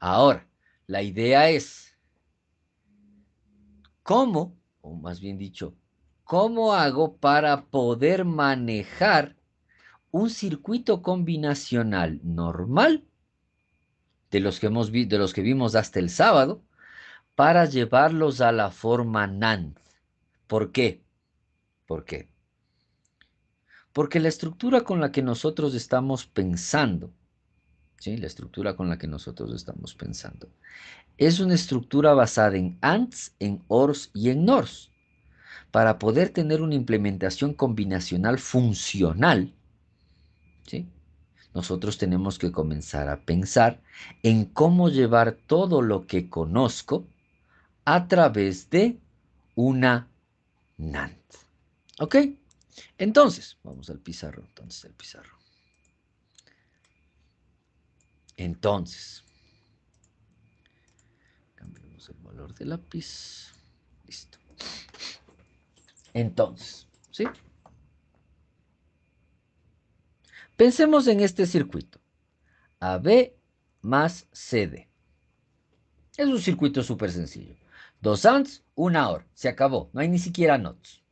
ahora, la idea es, ¿cómo, o más bien dicho, cómo hago para poder manejar un circuito combinacional normal de los que vimos hasta el sábado para llevarlos a la forma NAND? ¿Por qué? ¿Por qué? Porque la estructura con la que nosotros estamos pensando, ¿sí?, la estructura con la que nosotros estamos pensando, es una estructura basada en ANDs, en ORs y en NORs. Para poder tener una implementación combinacional funcional, ¿sí?, nosotros tenemos que comenzar a pensar en cómo llevar todo lo que conozco a través de una NAND. ¿Ok? Entonces, vamos al pizarro. Entonces, cambiamos el valor de lápiz. Listo. Entonces, ¿sí? Pensemos en este circuito. AB más CD. Es un circuito súper sencillo. 2 ANDs, 1 OR. Se acabó. No hay ni siquiera NOTs.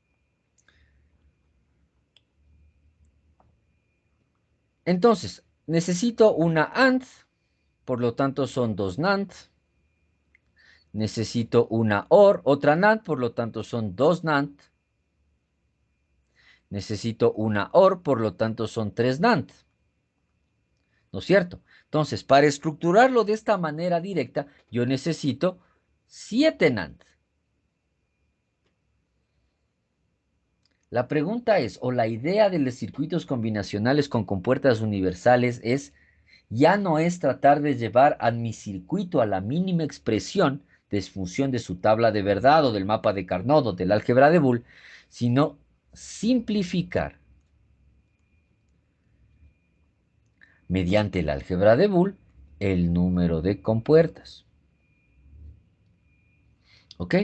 Entonces, necesito una AND. Por lo tanto, son 2 NAND. Necesito una OR, otra NAND. Por lo tanto, son 2 NAND. Necesito una OR. Por lo tanto, son 3 NAND. ¿No es cierto? Entonces, para estructurarlo de esta manera directa, yo necesito 7 NAND. La pregunta es, o la idea de los circuitos combinacionales con compuertas universales es, ya no es tratar de llevar a mi circuito a la mínima expresión de función de su tabla de verdad o del mapa de Carnot o del álgebra de Boole, sino simplificar mediante el álgebra de Boole el número de compuertas. ¿Ok?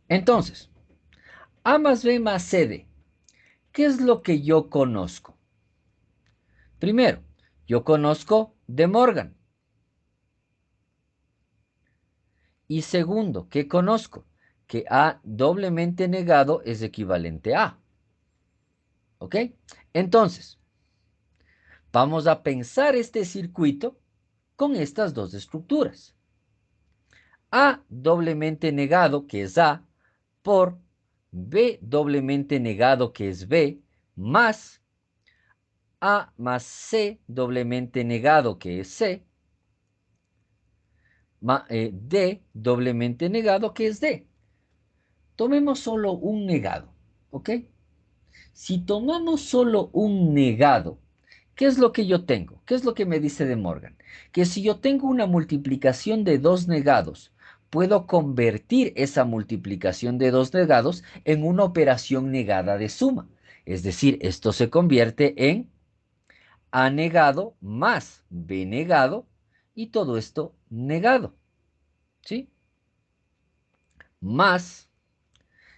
Entonces, A más B más CD. ¿Qué es lo que yo conozco? Primero, yo conozco De Morgan. Y segundo, ¿qué conozco? Que A doblemente negado es equivalente a A. ¿Ok? Entonces, vamos a pensar este circuito con estas dos estructuras. A doblemente negado, que es A, por B doblemente negado, que es B, más A más C doblemente negado, que es C, D doblemente negado, que es D. Tomemos solo un negado, ¿ok? Si tomamos solo un negado, ¿qué es lo que yo tengo? ¿Qué es lo que me dice De Morgan? Que si yo tengo una multiplicación de dos negados, puedo convertir esa multiplicación de dos negados en una operación negada de suma. Es decir, esto se convierte en A negado más B negado y todo esto negado. ¿Sí? Más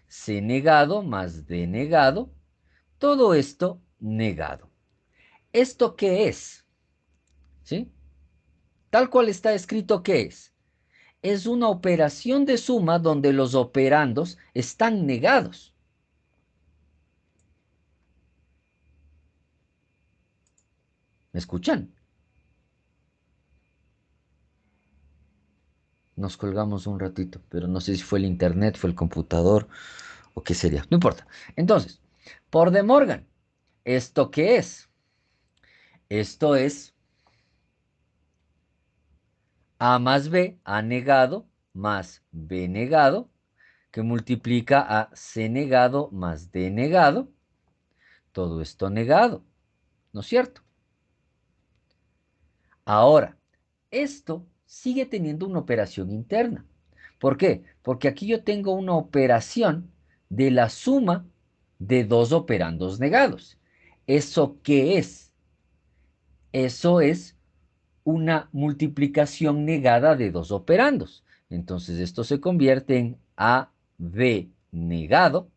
C negado más D negado, todo esto negado. ¿Esto qué es? ¿Sí? Tal cual está escrito, ¿qué es? Es una operación de suma donde los operandos están negados. ¿Me escuchan? Nos colgamos un ratito, pero no sé si fue el internet, fue el computador o qué sería. No importa. Entonces, por De Morgan, ¿esto qué es? Esto es A más B, A negado, más B negado, que multiplica a C negado más D negado. Todo esto negado, ¿no es cierto? Ahora, esto sigue teniendo una operación interna. ¿Por qué? Porque aquí yo tengo una operación de la suma de dos operandos negados. ¿Eso qué es? Eso es una multiplicación negada de dos operandos. Entonces esto se convierte en AB negado,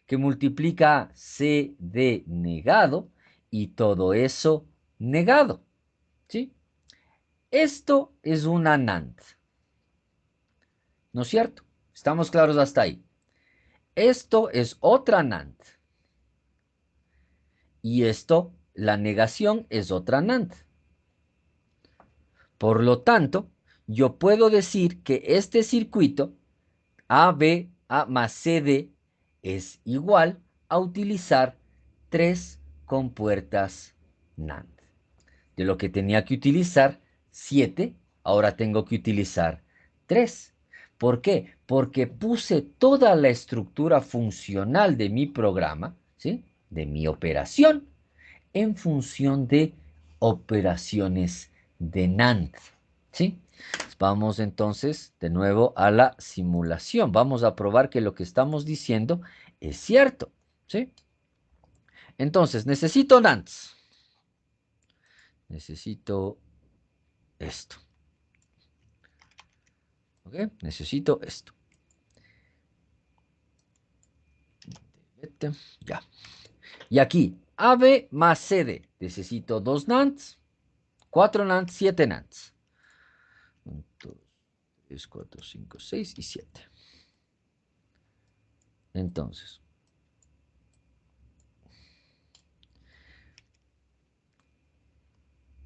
que multiplica a CD negado y todo eso negado. ¿Sí? Esto es una NAND. ¿No es cierto? ¿Estamos claros hasta ahí? Esto es otra NAND. Y esto, la negación, es otra NAND. Por lo tanto, yo puedo decir que este circuito AB A más CD es igual a utilizar 3 compuertas NAND. De lo que tenía que utilizar 7, ahora tengo que utilizar 3. ¿Por qué? Porque puse toda la estructura funcional de mi programa, ¿sí? De mi operación, en función de operaciones de NAND, ¿sí? Vamos entonces de nuevo a la simulación. Vamos a probar que lo que estamos diciendo es cierto, ¿sí? Entonces, necesito NANDs. Necesito esto. ¿Ok? Necesito esto. Ya. Y aquí, AB más CD. Necesito 2 NANDs, 4 NANDs, 7 NANDs. 1, 2, 3, 4, 5, 6 y 7. Entonces,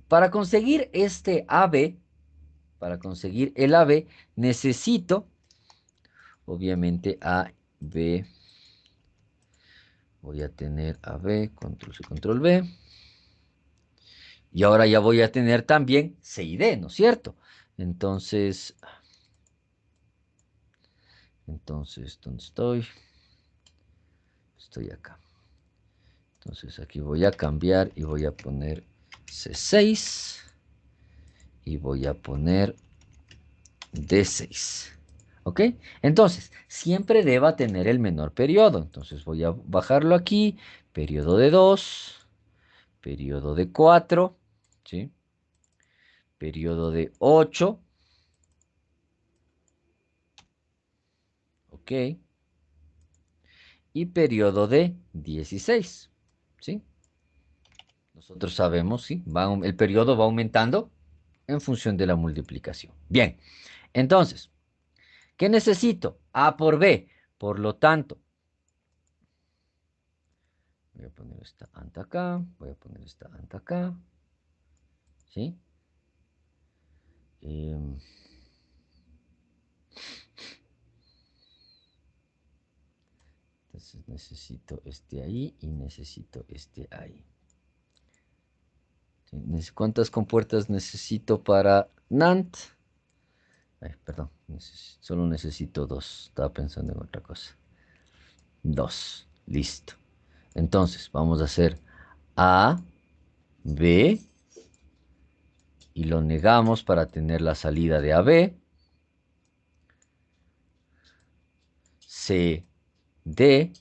para conseguir este AB, para conseguir el AB, necesito, obviamente, AB. Voy a tener AB, control C, control V. Y ahora ya voy a tener también C y D, ¿no es cierto? Entonces, ¿dónde estoy? Estoy acá. Entonces aquí voy a cambiar y voy a poner C6 y voy a poner D6. ¿Ok? Entonces, siempre deba tener el menor periodo. Entonces voy a bajarlo aquí, periodo de 2, periodo de 4, ¿sí? Periodo de 8. ¿Ok? Y periodo de 16, ¿sí? Nosotros sabemos, ¿sí? El periodo va aumentando en función de la multiplicación. Bien, entonces, ¿qué necesito? A por B. Por lo tanto, voy a poner esta anta acá, voy a poner esta anta acá, ¿sí? Entonces necesito este ahí y necesito este ahí. ¿Sí? ¿Cuántas compuertas necesito para NAND? Ay, perdón, solo necesito 2. Estaba pensando en otra cosa. 2. Listo. Entonces, vamos a hacer A, B, y lo negamos para tener la salida de AB. C, D,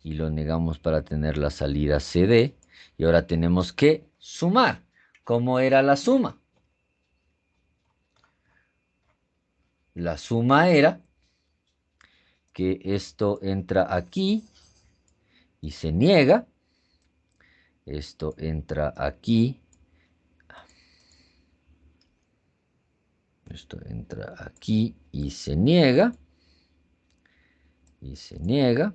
y lo negamos para tener la salida CD. Y ahora tenemos que sumar. ¿Cómo era la suma? La suma era que esto entra aquí y se niega. Esto entra aquí. Esto entra aquí y se niega. Y se niega.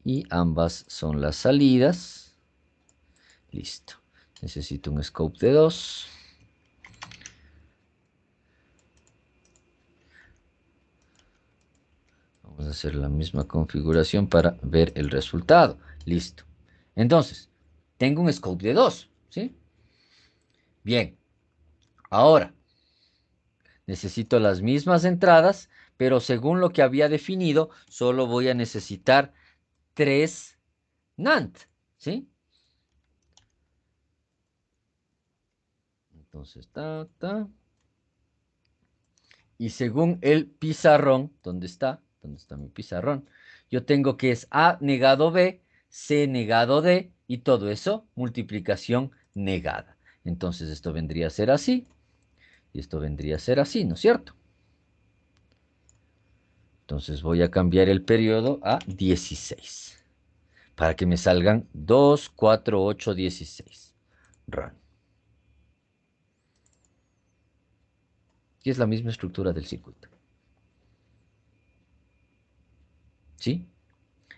Y ambas son las salidas. Listo. Necesito un scope de 2. Vamos a hacer la misma configuración para ver el resultado. Listo. Entonces, tengo un scope de 2, ¿sí? Bien. Ahora, necesito las mismas entradas, pero según lo que había definido, solo voy a necesitar 3 NAND, ¿sí? Entonces, y según el pizarrón, ¿dónde está? ¿Dónde está mi pizarrón? Yo tengo que es A negado B, C negado D, y todo eso, multiplicación negada. Entonces esto vendría a ser así, y esto vendría a ser así, ¿no es cierto? Entonces voy a cambiar el periodo a 16, para que me salgan 2, 4, 8, 16. Run. Y es la misma estructura del circuito. ¿Sí?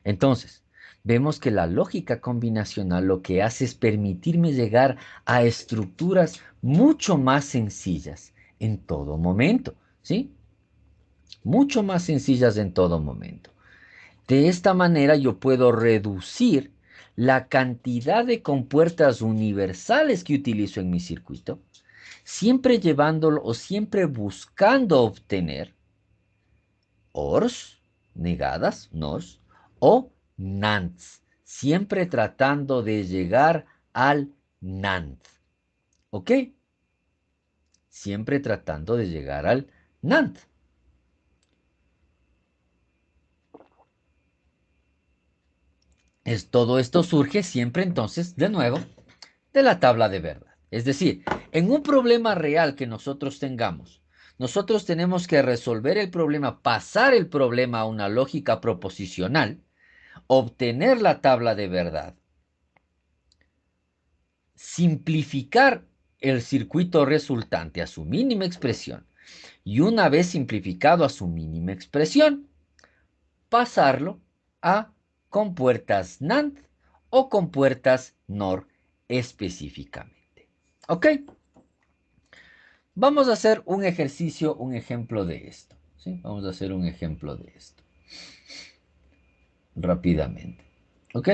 Entonces, vemos que la lógica combinacional lo que hace es permitirme llegar a estructuras mucho más sencillas en todo momento, ¿sí? Mucho más sencillas en todo momento. De esta manera yo puedo reducir la cantidad de compuertas universales que utilizo en mi circuito, siempre llevándolo o siempre buscando obtener ORs, negadas, NORs, o NANDs, siempre tratando de llegar al NAND. ¿Ok? Siempre tratando de llegar al NAND. Todo esto surge siempre entonces, de nuevo, de la tabla de verdad. Es decir, en un problema real que nosotros tengamos, nosotros tenemos que resolver el problema, pasar el problema a una lógica proposicional, obtener la tabla de verdad simplificar el circuito resultante a su mínima expresión y una vez simplificado a su mínima expresión, pasarlo a compuertas NAND o compuertas NOR específicamente. ¿Ok? Vamos a hacer un ejercicio, un ejemplo de esto. ¿Sí? Vamos a hacer un ejemplo de esto. Rápidamente. ¿Ok?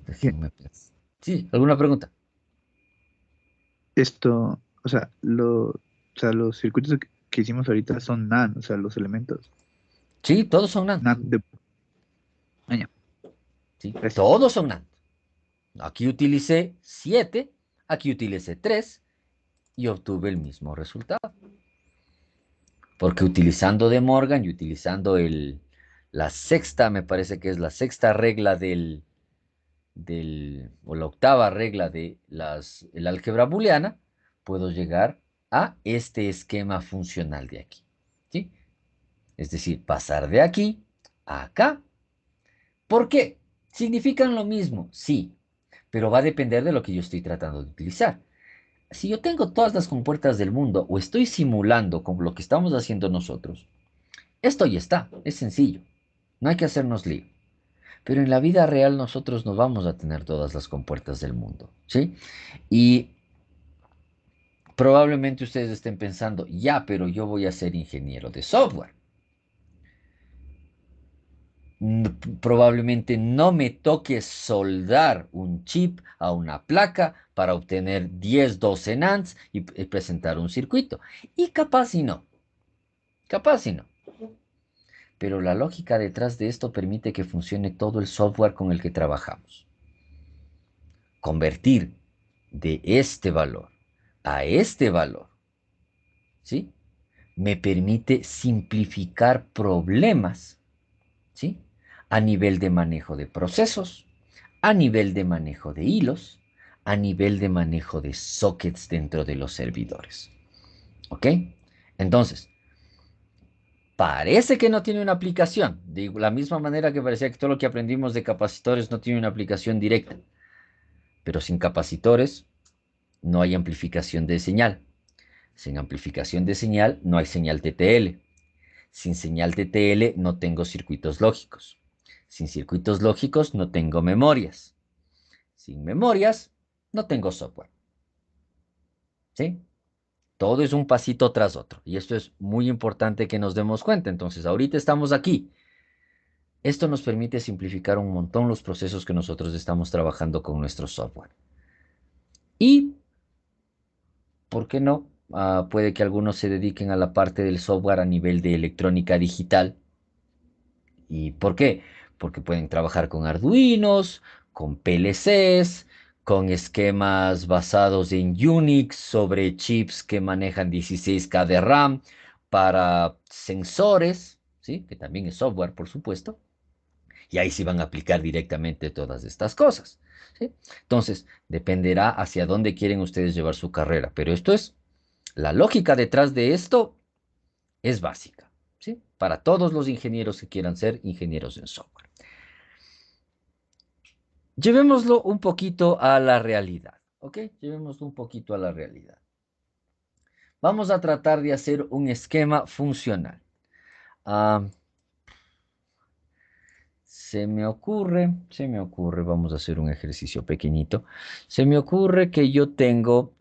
Déjenme pensar. Sí, ¿alguna pregunta? Esto, o sea, los circuitos que hicimos ahorita son NAND, o sea, los elementos Sí, todos son NAND. NAND de... Ah, ya, ¿Sí? gracias. Todos son NAND. Aquí utilicé 7, aquí utilicé 3 y obtuve el mismo resultado. Porque utilizando De Morgan y utilizando la sexta, me parece que es la sexta regla o la octava regla de el álgebra booleana, puedo llegar a este esquema funcional de aquí. ¿Sí? Es decir, pasar de aquí a acá. ¿Por qué? ¿Significan lo mismo? Sí, pero va a depender de lo que yo estoy tratando de utilizar. Si yo tengo todas las compuertas del mundo o estoy simulando con lo que estamos haciendo nosotros, esto ya está, es sencillo, no hay que hacernos lío. Pero en la vida real nosotros no vamos a tener todas las compuertas del mundo, ¿sí? Y probablemente ustedes estén pensando, ya, pero yo voy a ser ingeniero de software. Probablemente no me toque soldar un chip a una placa para obtener 10, 12 NANDs y presentar un circuito. Y capaz y no. Pero la lógica detrás de esto permite que funcione todo el software con el que trabajamos. Convertir de este valor a este valor, ¿sí? Me permite simplificar problemas, ¿sí? A nivel de manejo de procesos, a nivel de manejo de hilos, a nivel de manejo de sockets dentro de los servidores. ¿Ok? Entonces, parece que no tiene una aplicación. De la misma manera que parecía que todo lo que aprendimos de capacitores no tiene una aplicación directa. Pero sin capacitores no hay amplificación de señal. Sin amplificación de señal no hay señal TTL. Sin señal TTL no tengo circuitos lógicos. Sin circuitos lógicos no tengo memorias. Sin memorias no tengo software. ¿Sí? Todo es un pasito tras otro. Y esto es muy importante que nos demos cuenta. Entonces, ahorita estamos aquí. Esto nos permite simplificar un montón los procesos que nosotros estamos trabajando con nuestro software. Y, ¿por qué no? Puede que algunos se dediquen a la parte del software a nivel de electrónica digital. ¿Y por qué? Porque pueden trabajar con Arduinos, con PLCs, con esquemas basados en Unix sobre chips que manejan 16K de RAM para sensores, ¿sí? Que también es software, por supuesto. Y ahí sí van a aplicar directamente todas estas cosas, ¿sí? Entonces, dependerá hacia dónde quieren ustedes llevar su carrera. Pero esto es, la lógica detrás de esto es básica, ¿sí? Para todos los ingenieros que quieran ser ingenieros en software. Llevémoslo un poquito a la realidad, ¿ok? Llevémoslo un poquito a la realidad. Vamos a tratar de hacer un esquema funcional. Se me ocurre, vamos a hacer un ejercicio pequeñito. Se me ocurre que yo tengo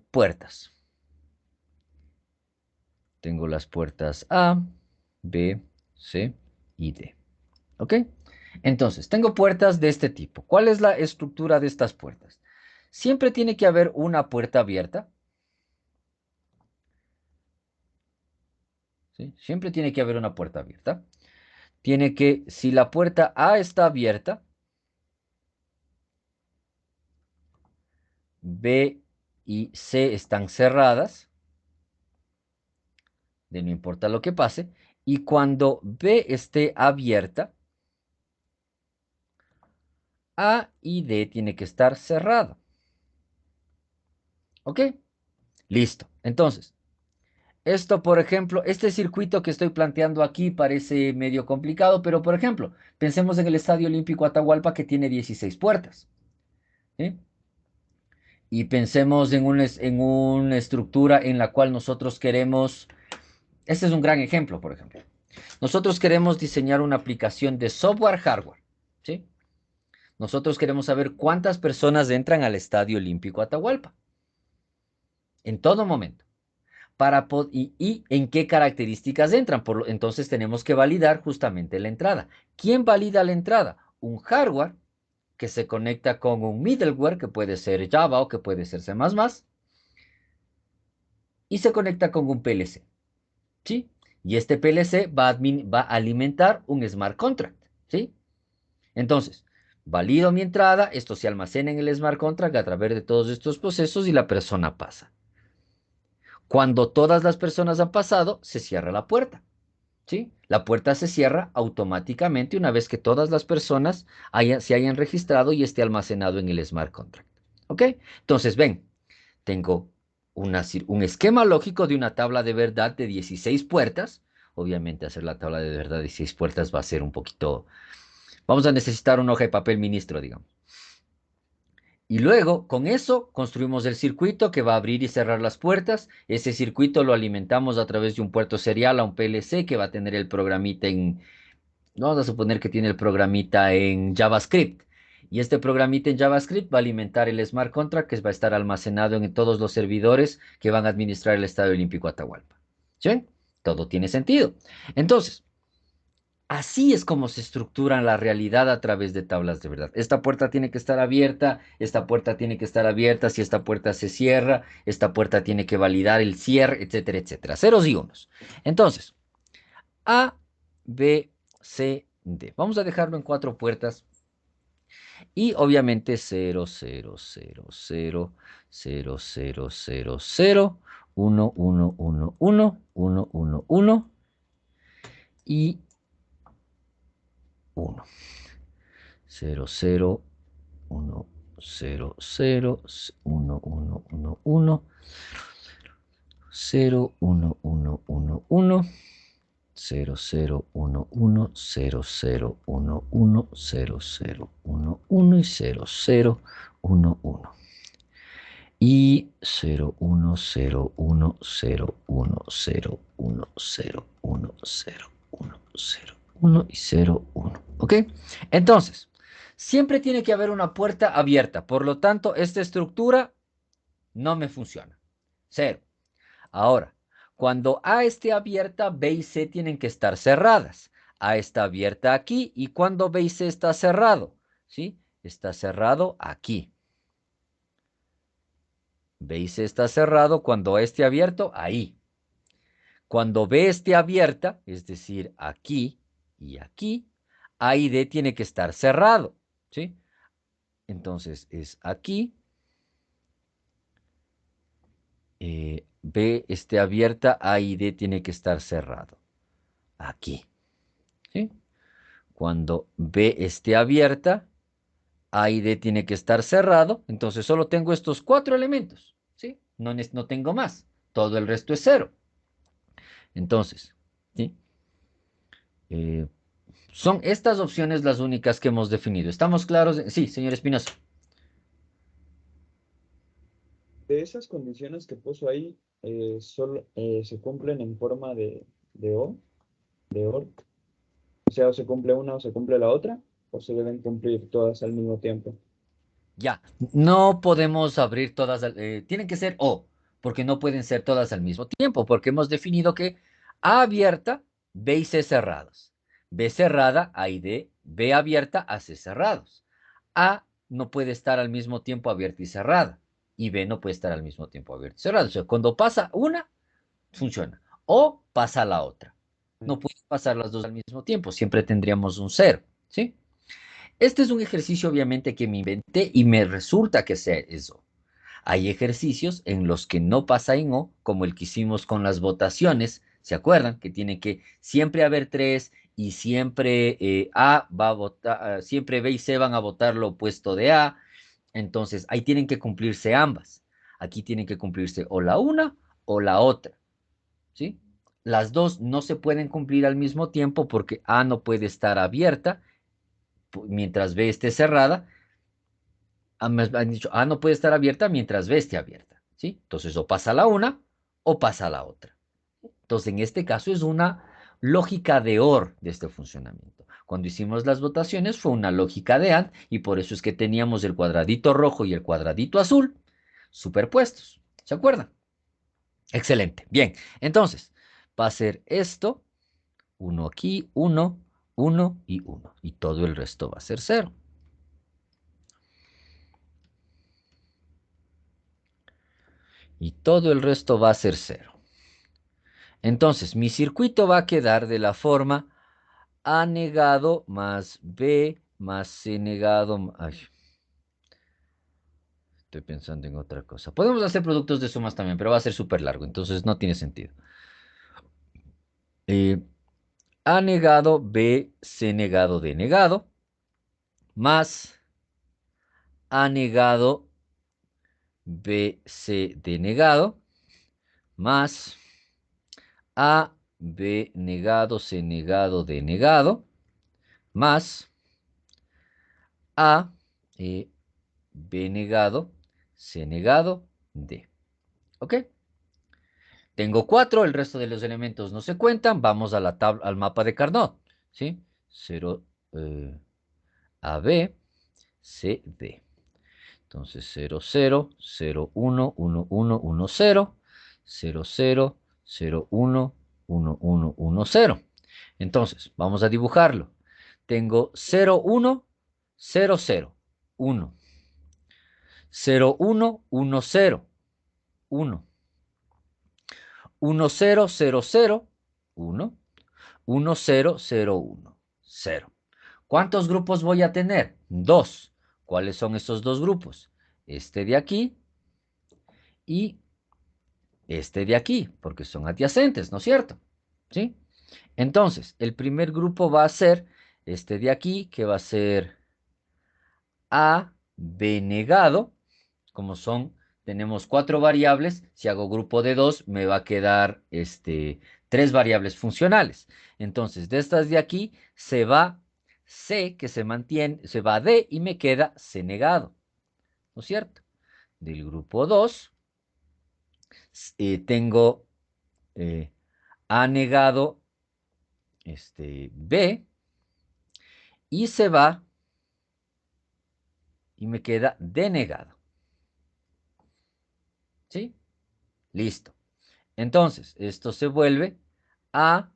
puertas. Tengo las puertas A, B, C y D. ¿Ok? Entonces, tengo puertas de este tipo. ¿Cuál es la estructura de estas puertas? Siempre tiene que haber una puerta abierta. ¿Sí? Siempre tiene que haber una puerta abierta. Si la puerta A está abierta, B y C están cerradas, de no importa lo que pase, y cuando B esté abierta, A y D tiene que estar cerrado. ¿Ok? Listo. Entonces, Esto, por ejemplo, este circuito que estoy planteando aquí parece medio complicado, pero por ejemplo, pensemos en el Estadio Olímpico Atahualpa que tiene 16 puertas. ¿Sí? Y pensemos en una estructura en la cual nosotros queremos, este es un gran ejemplo, por ejemplo. Nosotros queremos diseñar una aplicación de software, hardware, ¿sí? Nosotros queremos saber cuántas personas entran al Estadio Olímpico Atahualpa. En todo momento. Y en qué características entran. Entonces tenemos que validar justamente la entrada. ¿Quién valida la entrada? Un hardware que se conecta con un middleware, que puede ser Java o que puede ser C++, y se conecta con un PLC. ¿Sí? Y este PLC va a alimentar un smart contract. ¿Sí? Entonces, valido mi entrada, esto se almacena en el smart contract a través de todos estos procesos y la persona pasa. Cuando todas las personas han pasado, se cierra la puerta. ¿Sí? La puerta se cierra automáticamente una vez que todas las personas se hayan registrado y esté almacenado en el smart contract. ¿Ok? Entonces, ven, tengo un esquema lógico de una tabla de verdad de 16 puertas. Obviamente hacer la tabla de verdad de 16 puertas va a ser un poquito... Vamos a necesitar una hoja de papel ministro, digamos. Y luego, con eso, construimos el circuito que va a abrir y cerrar las puertas. Ese circuito lo alimentamos a través de un puerto serial a un PLC que va a tener el programita en... Vamos a suponer que tiene el programita en JavaScript. Y este programita en JavaScript va a alimentar el smart contract que va a estar almacenado en todos los servidores que van a administrar el Estadio Olímpico Atahualpa. ¿Sí? Todo tiene sentido. Entonces, así es como se estructura la realidad a través de tablas de verdad. Esta puerta tiene que estar abierta, esta puerta tiene que estar abierta, si esta puerta se cierra, esta puerta tiene que validar el cierre, etcétera, etcétera. Ceros y unos. Entonces, A, B, C, D. Vamos a dejarlo en 4 puertas. Y obviamente 0, 0, 0, 0, 0, 0, 0, 0, 1, 1, 1, 1, 1, 1, 1 y 1. 0, 0, 1, 0, 0, 1, 1, 1, 1, 0, 1, 1, 1, 1, 0, 0, 1, 1, 0, 0, 1, 1, 0, 0, 1, 1 y 0, 0, 1, 1. Y 0, 1, 0, 1, 0, 1, 0, 1, 0, 1, 0, 1, 0, 1 y 0, 1. ¿Ok? Entonces, siempre tiene que haber una puerta abierta. Por lo tanto, esta estructura no me funciona. 0. Ahora, cuando A esté abierta, B y C tienen que estar cerradas. A está abierta aquí y cuando B y C está cerrado, ¿sí? Está cerrado aquí. B y C está cerrado cuando A esté abierto, ahí. Cuando B esté abierta, es decir, aquí y aquí, A y D tiene que estar cerrado, ¿sí? Entonces es aquí. B esté abierta, A y D tiene que estar cerrado. Aquí. ¿Sí? Cuando B esté abierta, A y D tiene que estar cerrado. Entonces solo tengo estos 4 elementos. ¿Sí? No tengo más. Todo el resto es 0. Entonces, ¿sí? Son estas opciones las únicas que hemos definido. ¿Estamos claros? Sí, señor Espinosa. De esas condiciones que puso ahí, solo se cumplen en forma de O, de OR. O sea, o se cumple una o se cumple la otra, o se deben cumplir todas al mismo tiempo. Ya, no podemos abrir todas, tienen que ser O, porque no pueden ser todas al mismo tiempo, porque hemos definido que A abierta, B y C cerrados. B cerrada, A y D, B abierta, A, C cerrados. A no puede estar al mismo tiempo abierta y cerrada, y B no puede estar al mismo tiempo abierta y cerrada. O sea, cuando pasa una, funciona. O pasa la otra. No puede pasar las dos al mismo tiempo, siempre tendríamos un 0, ¿sí? Este es un ejercicio obviamente que me inventé y me resulta que sea eso. Hay ejercicios en los que no pasa en O, como el que hicimos con las votaciones, ¿se acuerdan? Que tiene que siempre haber 3 y siempre A va a votar, siempre B y C van a votar lo opuesto de A. Entonces, ahí tienen que cumplirse ambas. Aquí tienen que cumplirse o la una o la otra. ¿sí? Las dos no se pueden cumplir al mismo tiempo porque A no puede estar abierta mientras B esté cerrada. Han dicho, A no puede estar abierta mientras B esté abierta, ¿sí? Entonces, o pasa la una o pasa la otra. Entonces, en este caso es una lógica de OR de este funcionamiento. Cuando hicimos las votaciones fue una lógica de AND y por eso es que teníamos el cuadradito rojo y el cuadradito azul superpuestos. ¿Se acuerdan? Excelente. Bien, entonces va a ser esto, 1 aquí, 1, 1 y 1. Y todo el resto va a ser 0. Y todo el resto va a ser 0. Entonces, mi circuito va a quedar de la forma A negado más B más C negado. Ay, estoy pensando en otra cosa. Podemos hacer productos de sumas también, pero va a ser súper largo, entonces no tiene sentido. A negado, B, C negado, D negado, más A negado, B, C, D negado, más A, B negado, C negado, D negado, más A, B negado, C negado, D. ¿Ok? Tengo 4, el resto de los elementos no se cuentan. Vamos a la al mapa de Carnot. ¿Sí? 0, AB, CD. Entonces 0, 0, 0, 1, 1, 1, 1, 0, 0, 0, 0, 1, 1, 1, 1, 0. Entonces, vamos a dibujarlo. Tengo 0, 1, 0, 0, 1. 0, 1, 1, 0, 1. 1, 0, 0, 0, 1. 1, 0, 0, 1, 0. ¿Cuántos grupos voy a tener? 2. ¿Cuáles son esos dos grupos? Este de aquí y este de aquí, porque son adyacentes, ¿no es cierto? ¿Sí? Entonces, el primer grupo va a ser este de aquí, que va a ser A, B negado, como son, tenemos 4 variables, si hago grupo de 2, me va a quedar 3 variables funcionales. Entonces, de estas de aquí, se va C, que se mantiene, se va D y me queda C negado, ¿no es cierto? Del grupo 2, tengo A negado, B, y se va y me queda D negado. ¿Sí? Listo. Entonces, esto se vuelve A,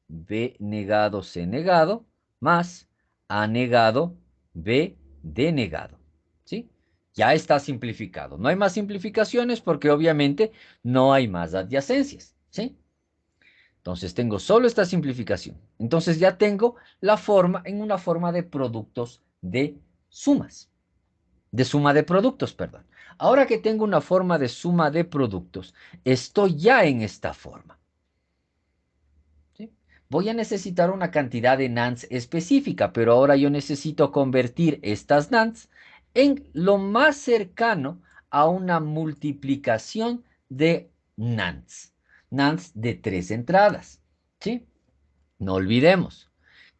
B negado, C negado, más A negado, B, D negado. ¿Sí? Ya está simplificado. No hay más simplificaciones porque obviamente no hay más adyacencias. ¿Sí? Entonces tengo solo esta simplificación. Entonces ya tengo la forma en una forma de productos de sumas. De suma de productos, perdón. Ahora que tengo una forma de suma de productos, estoy ya en esta forma. ¿Sí? Voy a necesitar una cantidad de NANDs específica, pero ahora yo necesito convertir estas NANDs en lo más cercano a una multiplicación de NANDs. NANDs de 3 entradas. ¿Sí? No olvidemos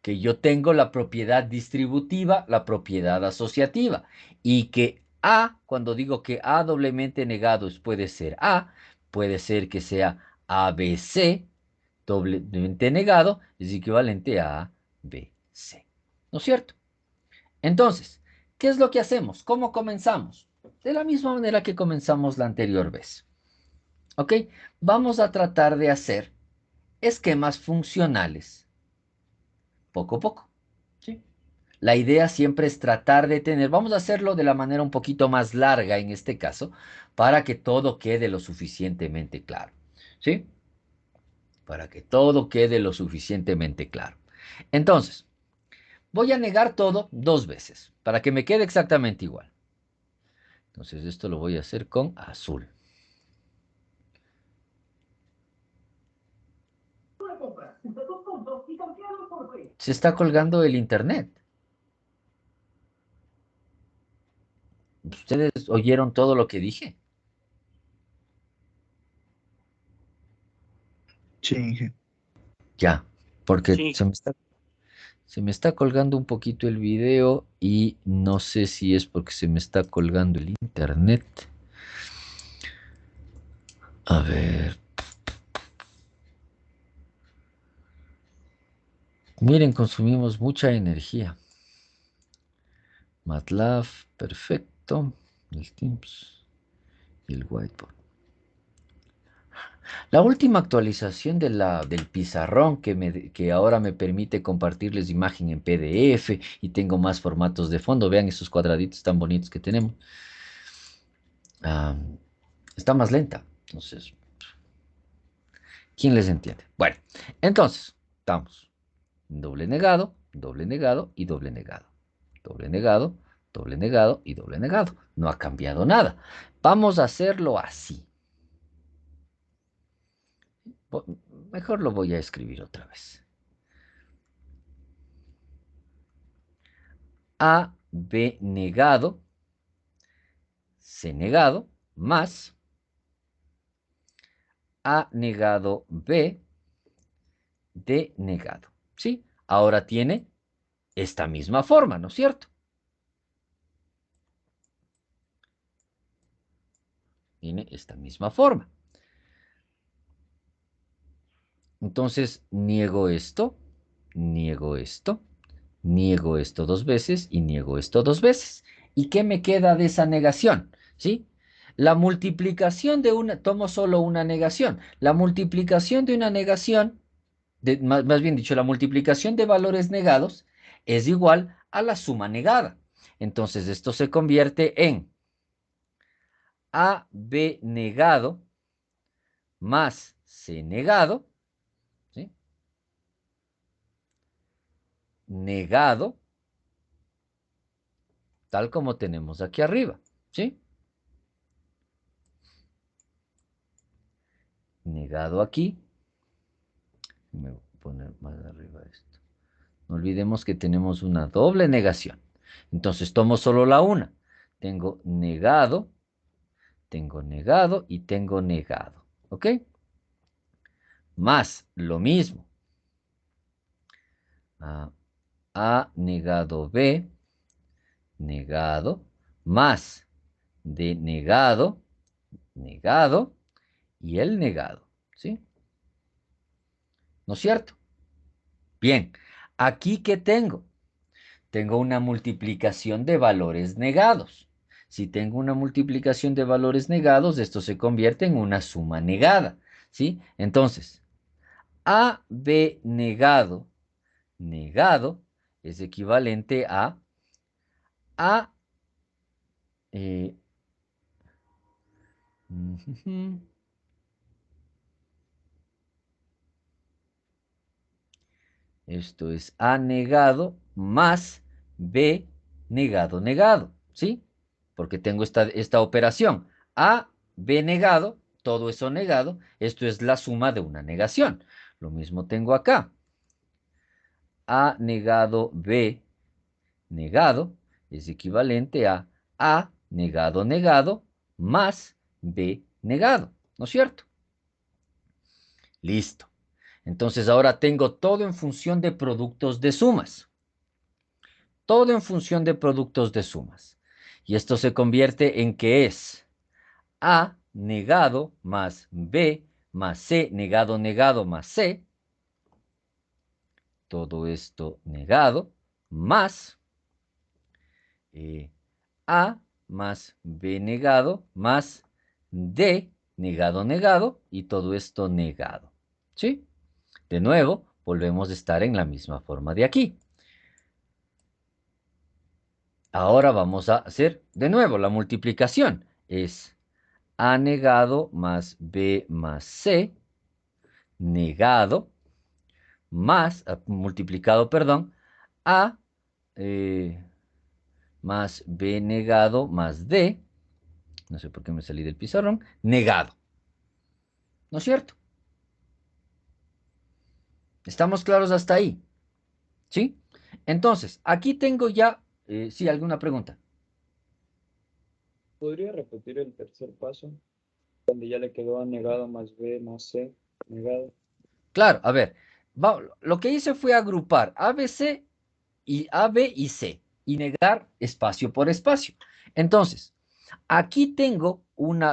que yo tengo la propiedad distributiva, la propiedad asociativa, y que A, cuando digo que A doblemente negado puede ser A, puede ser que sea ABC doblemente negado, es equivalente a ABC. ¿No es cierto? Entonces, ¿qué es lo que hacemos? ¿Cómo comenzamos? De la misma manera que comenzamos la anterior vez. ¿Ok? Vamos a tratar de hacer esquemas funcionales poco a poco. ¿Sí? La idea siempre es tratar de tener, vamos a hacerlo de la manera un poquito más larga en este caso, para que todo quede lo suficientemente claro. ¿Sí? Para que todo quede lo suficientemente claro. Entonces, voy a negar todo 2 veces, para que me quede exactamente igual. Entonces, esto lo voy a hacer con azul. Se está colgando el internet. ¿Ustedes oyeron todo lo que dije? Sí, Inge. Ya, porque Sí. se me está colgando un poquito el video y no sé si es porque se me está colgando el internet. A ver. Miren, consumimos mucha energía. MATLAB, perfecto. El Teams y el Whiteboard. La última actualización del pizarrón que ahora me permite compartirles imagen en PDF y tengo más formatos de fondo. Vean esos cuadraditos tan bonitos que tenemos. Está más lenta. Entonces, ¿quién les entiende? Bueno, entonces, estamos. Doble negado y doble negado. Doble negado, doble negado y doble negado. No ha cambiado nada. Vamos a hacerlo así. Mejor lo voy a escribir otra vez. A, B negado, C negado, más A negado, B, D negado. ¿Sí? Ahora tiene esta misma forma, ¿no es cierto? Tiene esta misma forma. Entonces, niego esto, niego esto, niego esto dos veces y niego esto dos veces. ¿Y qué me queda de esa negación? ¿Sí? La multiplicación de una, tomo solo una negación. La multiplicación de una negación, más bien dicho, la multiplicación de valores negados es igual a la suma negada. Entonces, esto se convierte en AB negado más C negado, ¿sí? Negado, tal como tenemos aquí arriba, ¿sí? Negado aquí. Me voy a poner más arriba esto. No olvidemos que tenemos una doble negación. Entonces tomo solo la una. Tengo negado y tengo negado. ¿Ok? Más lo mismo. A negado B, negado, más de negado, negado y el negado. ¿Sí? ¿No es cierto? Bien, aquí ¿qué tengo? Tengo una multiplicación de valores negados. Si tengo una multiplicación de valores negados, esto se convierte en una suma negada. ¿Sí? Entonces, AB negado, negado, es equivalente a A. Esto es A negado más B negado, negado, ¿sí? Porque tengo esta operación. A, B negado, todo eso negado. Esto es la suma de una negación. Lo mismo tengo acá. A negado, B negado es equivalente a A negado, negado más B negado, ¿no es cierto? Listo. Entonces ahora tengo todo en función de productos de sumas. Todo en función de productos de sumas. Y esto se convierte en que es A negado más B más C negado, negado más C. Todo esto negado más A más B negado más D negado, negado y todo esto negado. ¿Sí? De nuevo, volvemos a estar en la misma forma de aquí. Ahora vamos a hacer de nuevo la multiplicación. Es A negado más B más C negado más, multiplicado, perdón, A más B negado más D, no sé por qué me salí del pizarrón, negado. ¿No es cierto? ¿Estamos claros hasta ahí? ¿Sí? Entonces, aquí tengo ya, sí, alguna pregunta. ¿Podría repetir el tercer paso? Donde ya le quedó A negado más B más C negado. Claro, a ver, lo que hice fue agrupar A, B, C y A, B y C y negar espacio por espacio. Entonces, aquí tengo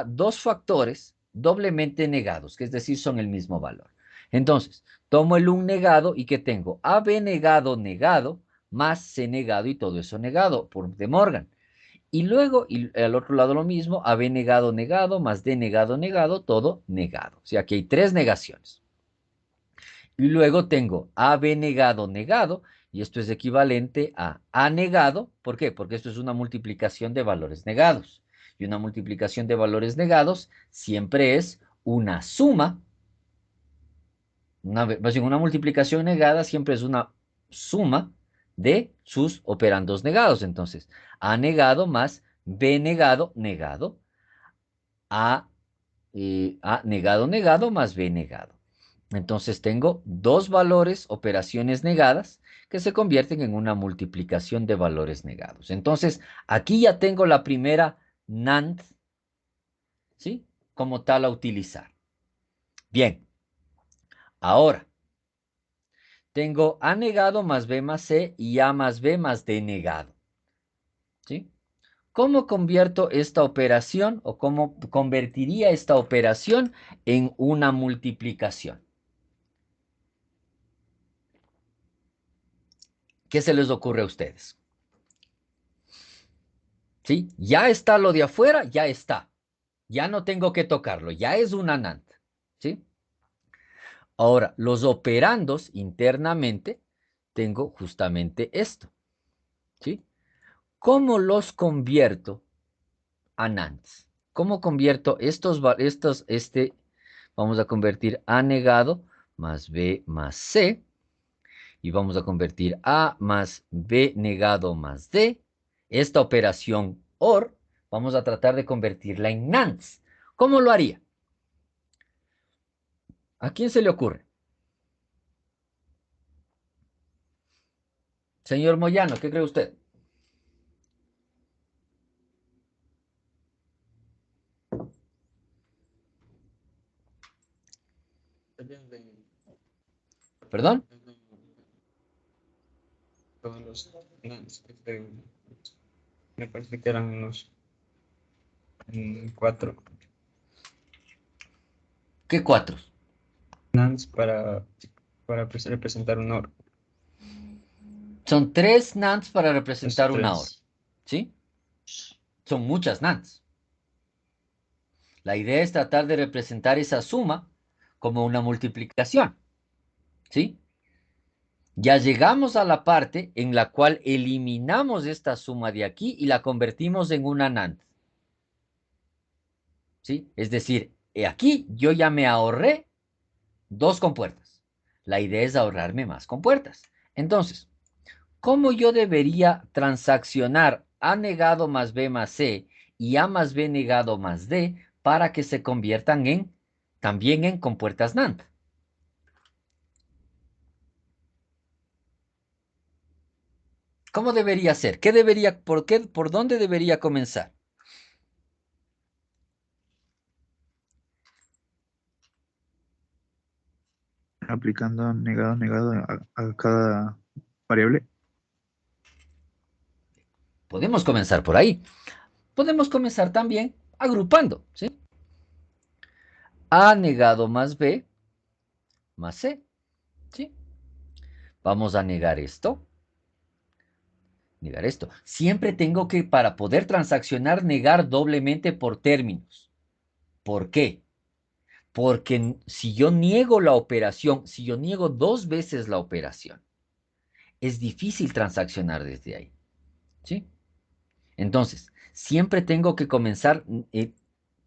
dos factores doblemente negados, que es decir, son el mismo valor. Entonces, tomo el 1 negado y que tengo AB negado, negado, más C negado y todo eso negado por De Morgan. Y luego, y al otro lado lo mismo, AB negado, negado, más D negado, negado, todo negado. O sea, aquí hay 3 negaciones. Y luego tengo AB negado, negado, y esto es equivalente a A negado. ¿Por qué? Porque esto es una multiplicación de valores negados. Y una multiplicación de valores negados siempre es una suma. Una multiplicación negada siempre es una suma de sus operandos negados. Entonces, A negado más B negado, negado. A negado, negado más B negado. Entonces tengo dos valores, operaciones negadas, que se convierten en una multiplicación de valores negados. Entonces, aquí ya tengo la primera NAND, ¿sí? Como tal a utilizar. Bien, ahora tengo A negado más B más C y A más B más D negado, ¿sí? ¿Cómo convierto esta operación o cómo convertiría esta operación en una multiplicación? ¿Qué se les ocurre a ustedes? ¿Sí? Ya está lo de afuera, ya está. Ya no tengo que tocarlo, ya es una NAND. ¿Sí? Ahora, los operandos internamente, tengo justamente esto. ¿Sí? ¿Cómo los convierto a NANDs? ¿Cómo convierto vamos a convertir A negado más B más C, y vamos a convertir A más B negado más D. Esta operación OR vamos a tratar de convertirla en NANDs. ¿Cómo lo haría? ¿A quién se le ocurre? Señor Moyano, ¿qué cree usted? ¿Perdón? Todos los me parece que eran unos 4 ¿Qué cuatro? NANDs para representar un OR. Son 3 NANDs para Los representar una OR. 3. ¿Sí? Son muchas NANDs. La idea es tratar de representar esa suma como una multiplicación. ¿Sí? Ya llegamos a la parte en la cual eliminamos esta suma de aquí y la convertimos en una NAND. ¿Sí? Es decir, aquí yo ya me ahorré 2 compuertas. La idea es ahorrarme más compuertas. Entonces, ¿cómo yo debería transaccionar A negado más B más C y A más B negado más D para que se conviertan también en compuertas NAND? ¿Cómo debería ser? ¿Por dónde debería comenzar? Aplicando negado, negado a cada variable. Podemos comenzar por ahí. Podemos comenzar también agrupando, ¿sí? A negado más B más C, ¿sí? Vamos a negar esto. Negar esto. Siempre tengo que, para poder transaccionar, negar doblemente por términos. ¿Por qué? Porque si yo niego la operación, si yo niego 2 veces la operación, es difícil transaccionar desde ahí, ¿sí? Entonces, siempre tengo que comenzar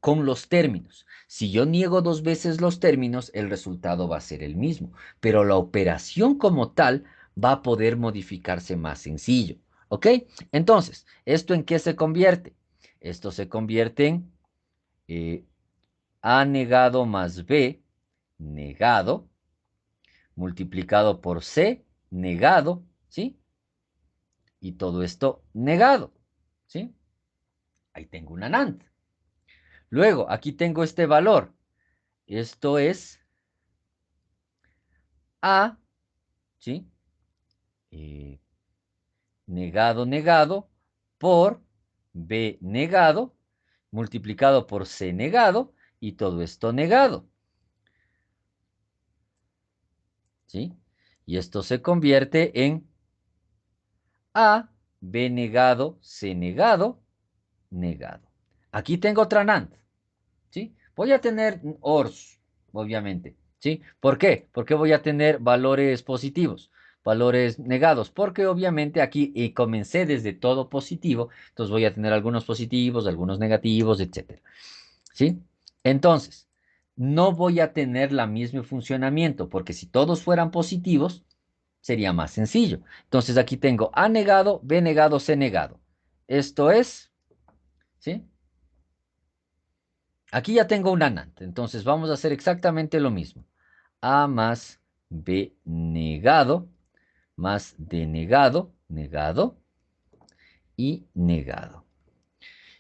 con los términos. Si yo niego 2 veces los términos, el resultado va a ser el mismo, pero la operación como tal va a poder modificarse más sencillo. ¿Ok? Entonces, ¿esto en qué se convierte? Esto se convierte en A negado más B negado multiplicado por C negado, ¿sí? Y todo esto negado, ¿sí? Ahí tengo una NAND. Luego, aquí tengo este valor. Esto es A, ¿sí? Negado, negado, por B negado, multiplicado por C negado, y todo esto negado. ¿Sí? Y esto se convierte en A, B negado, C negado, negado. Aquí tengo otra NAND, ¿sí? Voy a tener ORs, obviamente, ¿sí? ¿Por qué? Porque voy a tener valores positivos, valores negados, porque obviamente aquí comencé desde todo positivo, entonces voy a tener algunos positivos, algunos negativos, etcétera, ¿sí? Entonces, no voy a tener el mismo funcionamiento, porque si todos fueran positivos, sería más sencillo. Entonces aquí tengo A negado, B negado, C negado. Esto es, ¿sí? Aquí ya tengo una NAND, entonces vamos a hacer exactamente lo mismo. A más B negado, más D negado, negado y negado.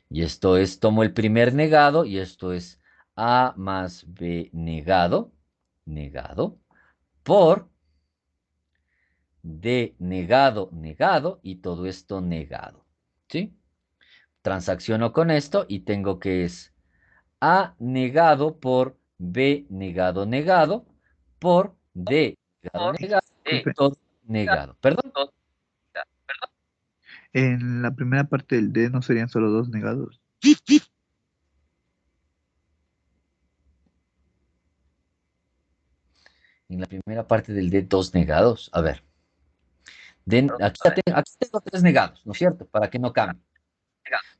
Y esto es, tomo el primer negado y esto es A más B negado, negado, por D negado, negado y todo esto negado. ¿Sí? Transacciono con esto y tengo que es A negado por B negado, negado, por D negado, negado, y Disculpe, todo negado. ¿Perdón? en la primera parte del D no serían solo dos negados. En la primera parte del D, dos negados. A ver. Aquí tengo tres negados, ¿no es cierto? Para que no cambie.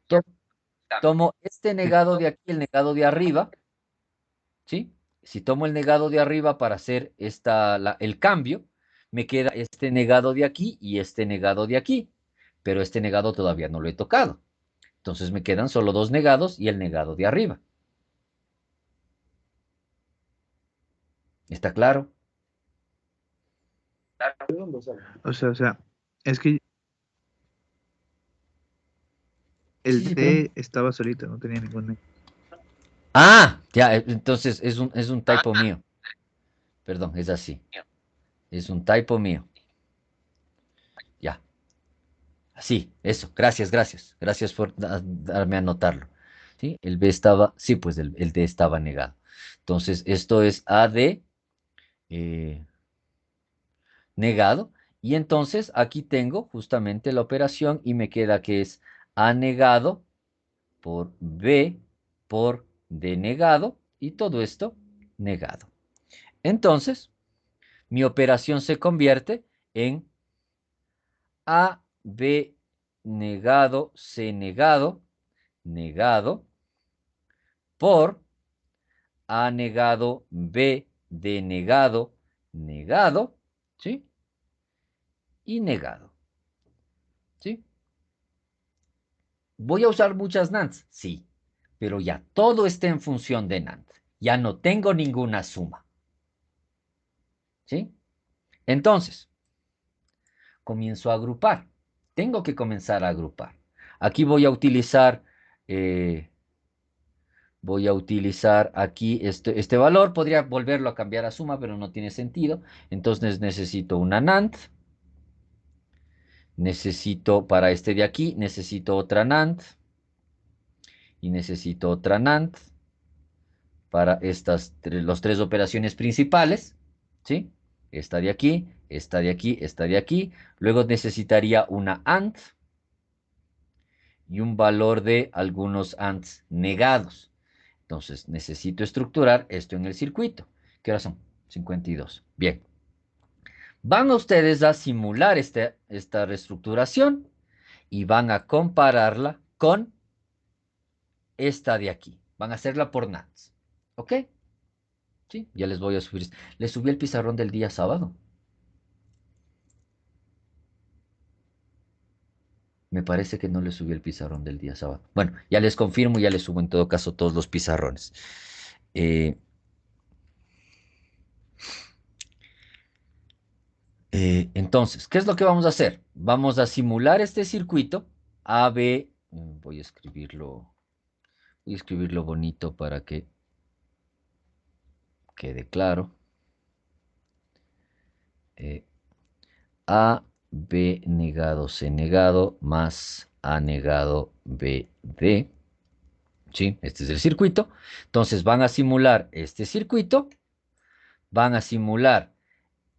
To- Tomo este Sí. negado de aquí, el negado de arriba, ¿sí? Si tomo el negado de arriba para hacer el cambio, me queda este negado de aquí y este negado de aquí. Pero este negado todavía no lo he tocado. Entonces me quedan solo dos negados y el negado de arriba. ¿Está claro? ¿De dónde sale? O sea, es que Sí, el sí, perdón. D estaba solito, no tenía ningún. Ah, ya, entonces es un typo mío. Perdón, es así. Es un typo mío. Ya. Así, eso. Gracias, gracias. Gracias por darme a notarlo. ¿Sí? El B estaba, sí, pues el D estaba negado. Entonces, esto es AD negado. Y entonces aquí tengo justamente la operación y me queda que es A negado por B por D negado y todo esto negado. Entonces, mi operación se convierte en A, B negado, C negado, negado, por A negado, B, D negado, negado, ¿sí? Y negado, ¿sí? ¿Voy a usar muchas NANDs? Sí, pero ya todo está en función de NAND. Ya no tengo ninguna suma, ¿sí? Entonces, comienzo a agrupar. Tengo que comenzar a agrupar. Aquí voy a utilizar aquí este valor. Podría volverlo a cambiar a suma, pero no tiene sentido. Entonces necesito una NAND. Necesito para este de aquí, necesito otra NAND. Y necesito otra NAND para las tres operaciones principales. ¿Sí? Esta de aquí, esta de aquí, esta de aquí. Luego necesitaría una AND y un valor de algunos ANDs negados. Entonces necesito estructurar esto en el circuito. ¿Qué hora son? 52. Bien. Van ustedes a simular esta reestructuración y van a compararla con esta de aquí. Van a hacerla por NANDs. ¿Ok? Sí, ya les voy a subir. Les subí el pizarrón del día sábado. Me parece que no les subí el pizarrón del día sábado. Bueno, ya les confirmo, ya les subo en todo caso todos los pizarrones. Entonces, ¿qué es lo que vamos a hacer? Vamos a simular este circuito AB. Voy a escribirlo bonito para que quede claro. A, B negado, C negado, más A negado, B, D. ¿Sí? Este es el circuito. Entonces van a simular este circuito, van a simular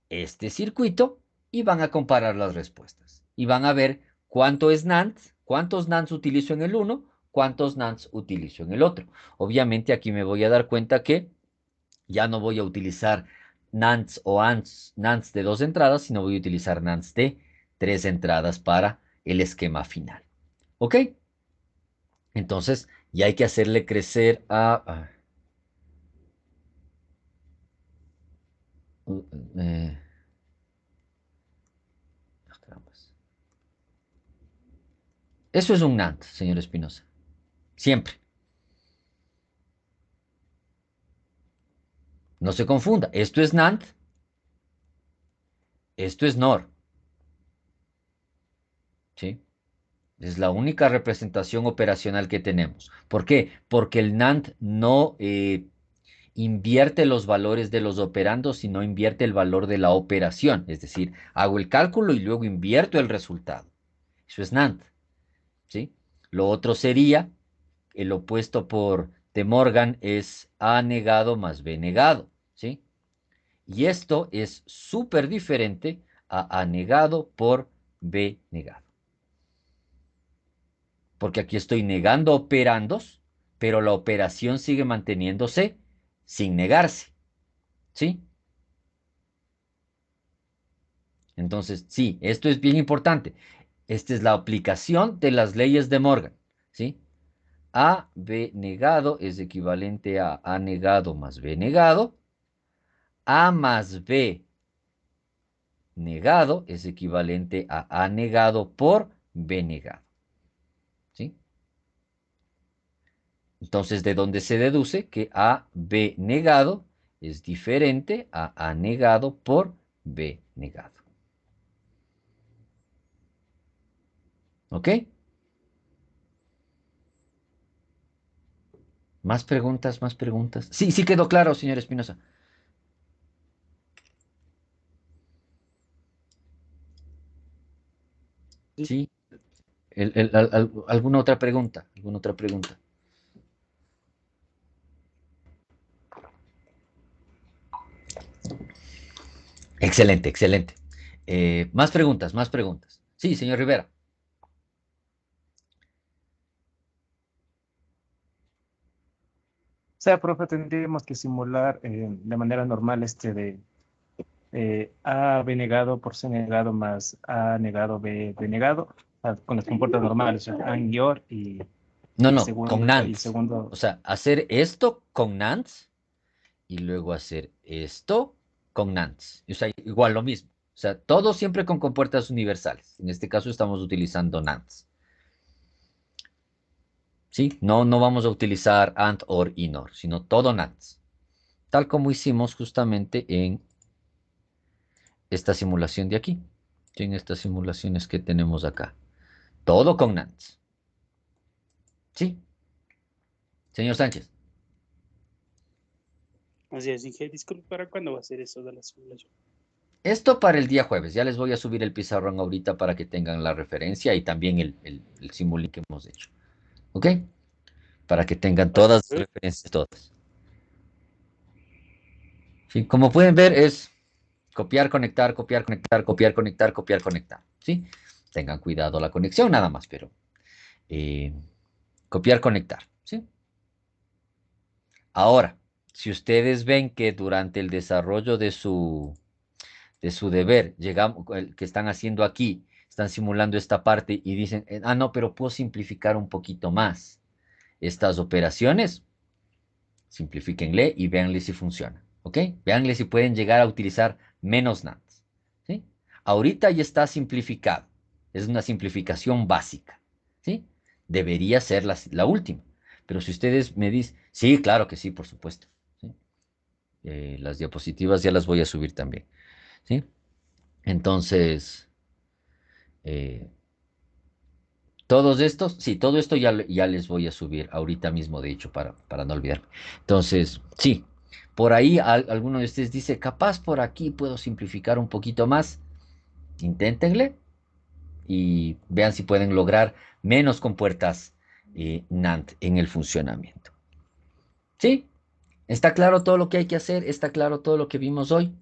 este circuito y van a comparar las respuestas. Y van a ver cuánto es NAND, cuántos NANDs utilizo en el uno, cuántos NANDs utilizo en el otro. Obviamente aquí me voy a dar cuenta que ya no voy a utilizar NANDs o NANDs de 2 entradas, sino voy a utilizar NANDs de 3 entradas para el esquema final. ¿Ok? Entonces, ya hay que hacerle crecer a eso es un NAND, señor Espinosa. Siempre. No se confunda. Esto es NAND. Esto es NOR. ¿Sí? Es la única representación operacional que tenemos. ¿Por qué? Porque el NAND no invierte los valores de los operandos, sino invierte el valor de la operación. Es decir, hago el cálculo y luego invierto el resultado. Eso es NAND. ¿Sí? Lo otro sería, el opuesto por De Morgan es A negado más B negado. ¿Sí? Y esto es súper diferente a A negado por B negado. Porque aquí estoy negando operandos, pero la operación sigue manteniéndose sin negarse. ¿Sí? Entonces, sí, esto es bien importante. Esta es la aplicación de las leyes de Morgan. ¿Sí? A, B negado es equivalente a A negado más B negado. A más B negado es equivalente a A negado por B negado. ¿Sí? Entonces, ¿de dónde se deduce que A, B negado es diferente a A negado por B negado? ¿Ok? Más preguntas, más preguntas. Sí, sí quedó claro, señor Espinosa. Sí. ¿Alguna otra pregunta? ¿Alguna otra pregunta? Excelente, excelente. Más preguntas, más preguntas. Sí, señor Rivera. O sea, profe, tendríamos que simular de manera normal este de A B negado por C negado más A negado B negado, o sea, con las compuertas normales, o sea, AND y OR y No, el no, con segundo, y NANDs. segundo, O sea, hacer esto con NANDs y luego hacer esto con NANDs. O sea, igual lo mismo. O sea, todo siempre con compuertas universales. En este caso estamos utilizando NANDs. ¿Sí? No, no vamos a utilizar AND, OR y NOR, sino todo NANDs. Tal como hicimos justamente en esta simulación de aquí. ¿Sí? En estas simulaciones que tenemos acá. Todo con NANDs. ¿Sí? Señor Sánchez. Así es, dije, disculpe, ¿para cuándo va a ser eso de la simulación? Esto para el día jueves. Ya les voy a subir el pizarrón ahorita para que tengan la referencia y también el simulín que hemos hecho. ¿Ok? Para que tengan todas las referencias, todas. ¿Sí? Como pueden ver es copiar, conectar, copiar, conectar, copiar, conectar, copiar, conectar. ¿Sí? Tengan cuidado la conexión nada más, pero copiar, conectar. ¿Sí? Ahora, si ustedes ven que durante el desarrollo de su deber, llegamos, el que están haciendo aquí, están simulando esta parte y dicen, no, pero puedo simplificar un poquito más estas operaciones, simplifíquenle y véanle si funciona, ¿ok? Véanle si pueden llegar a utilizar menos NANDs, ¿sí? Ahorita ya está simplificado, es una simplificación básica, ¿sí? Debería ser la última, pero si ustedes me dicen, sí, claro que sí, por supuesto, ¿sí? Las diapositivas ya las voy a subir también, ¿sí? Entonces, todos estos, sí, todo esto ya les voy a subir ahorita mismo, de hecho, para no olvidarme. Entonces, sí, Por ahí alguno de ustedes dice, capaz por aquí puedo simplificar un poquito más. Inténtenle y vean si pueden lograr menos compuertas NAND en el funcionamiento. ¿Sí? ¿Está claro todo lo que hay que hacer? ¿Está claro todo lo que vimos hoy?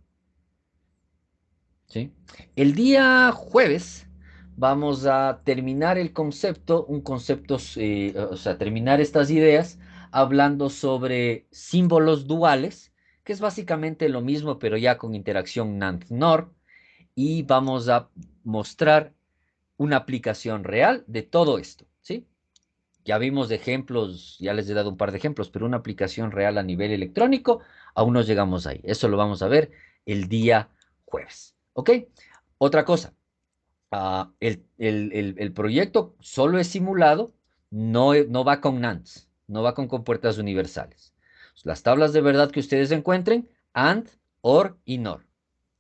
¿Sí? El día jueves vamos a terminar el concepto, o sea, terminar estas ideas hablando sobre símbolos duales, que es básicamente lo mismo, pero ya con interacción NAND-NOR, y vamos a mostrar una aplicación real de todo esto, ¿sí? Ya vimos ejemplos, ya les he dado un par de ejemplos, pero una aplicación real a nivel electrónico, aún no llegamos ahí. Eso lo vamos a ver el día jueves, ¿ok? Otra cosa, el proyecto solo es simulado, no va con NANDs, no va con compuertas universales. Las tablas de verdad que ustedes encuentren, AND, OR y NOR,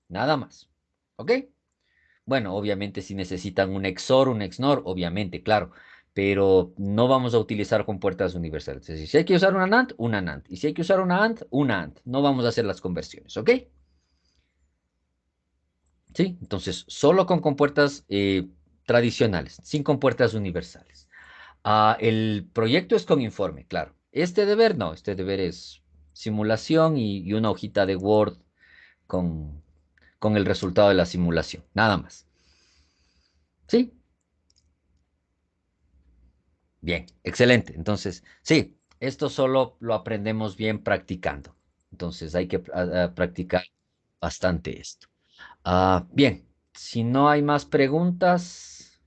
nada más, ¿ok? Bueno, obviamente si necesitan un XOR, un XNOR, obviamente, claro, pero no vamos a utilizar compuertas universales. Es decir, si hay que usar una NAND, una NAND. Y si hay que usar una AND, una AND. No vamos a hacer las conversiones, ¿ok? ¿Sí? Entonces, solo con compuertas tradicionales, sin compuertas universales. El proyecto es con informe, claro. Este deber no, este deber es simulación y una hojita de Word con, con el resultado de la simulación, nada más. ¿Sí? Bien, excelente. Entonces, sí, esto solo lo aprendemos bien practicando. Entonces, hay que practicar bastante esto. Bien, si no hay más preguntas,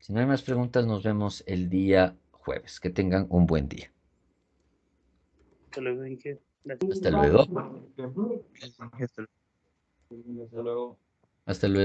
nos vemos el día jueves. Que tengan un buen día. Hasta luego, Inge. Gracias. Hasta luego. Hasta Hasta luego. Hasta luego.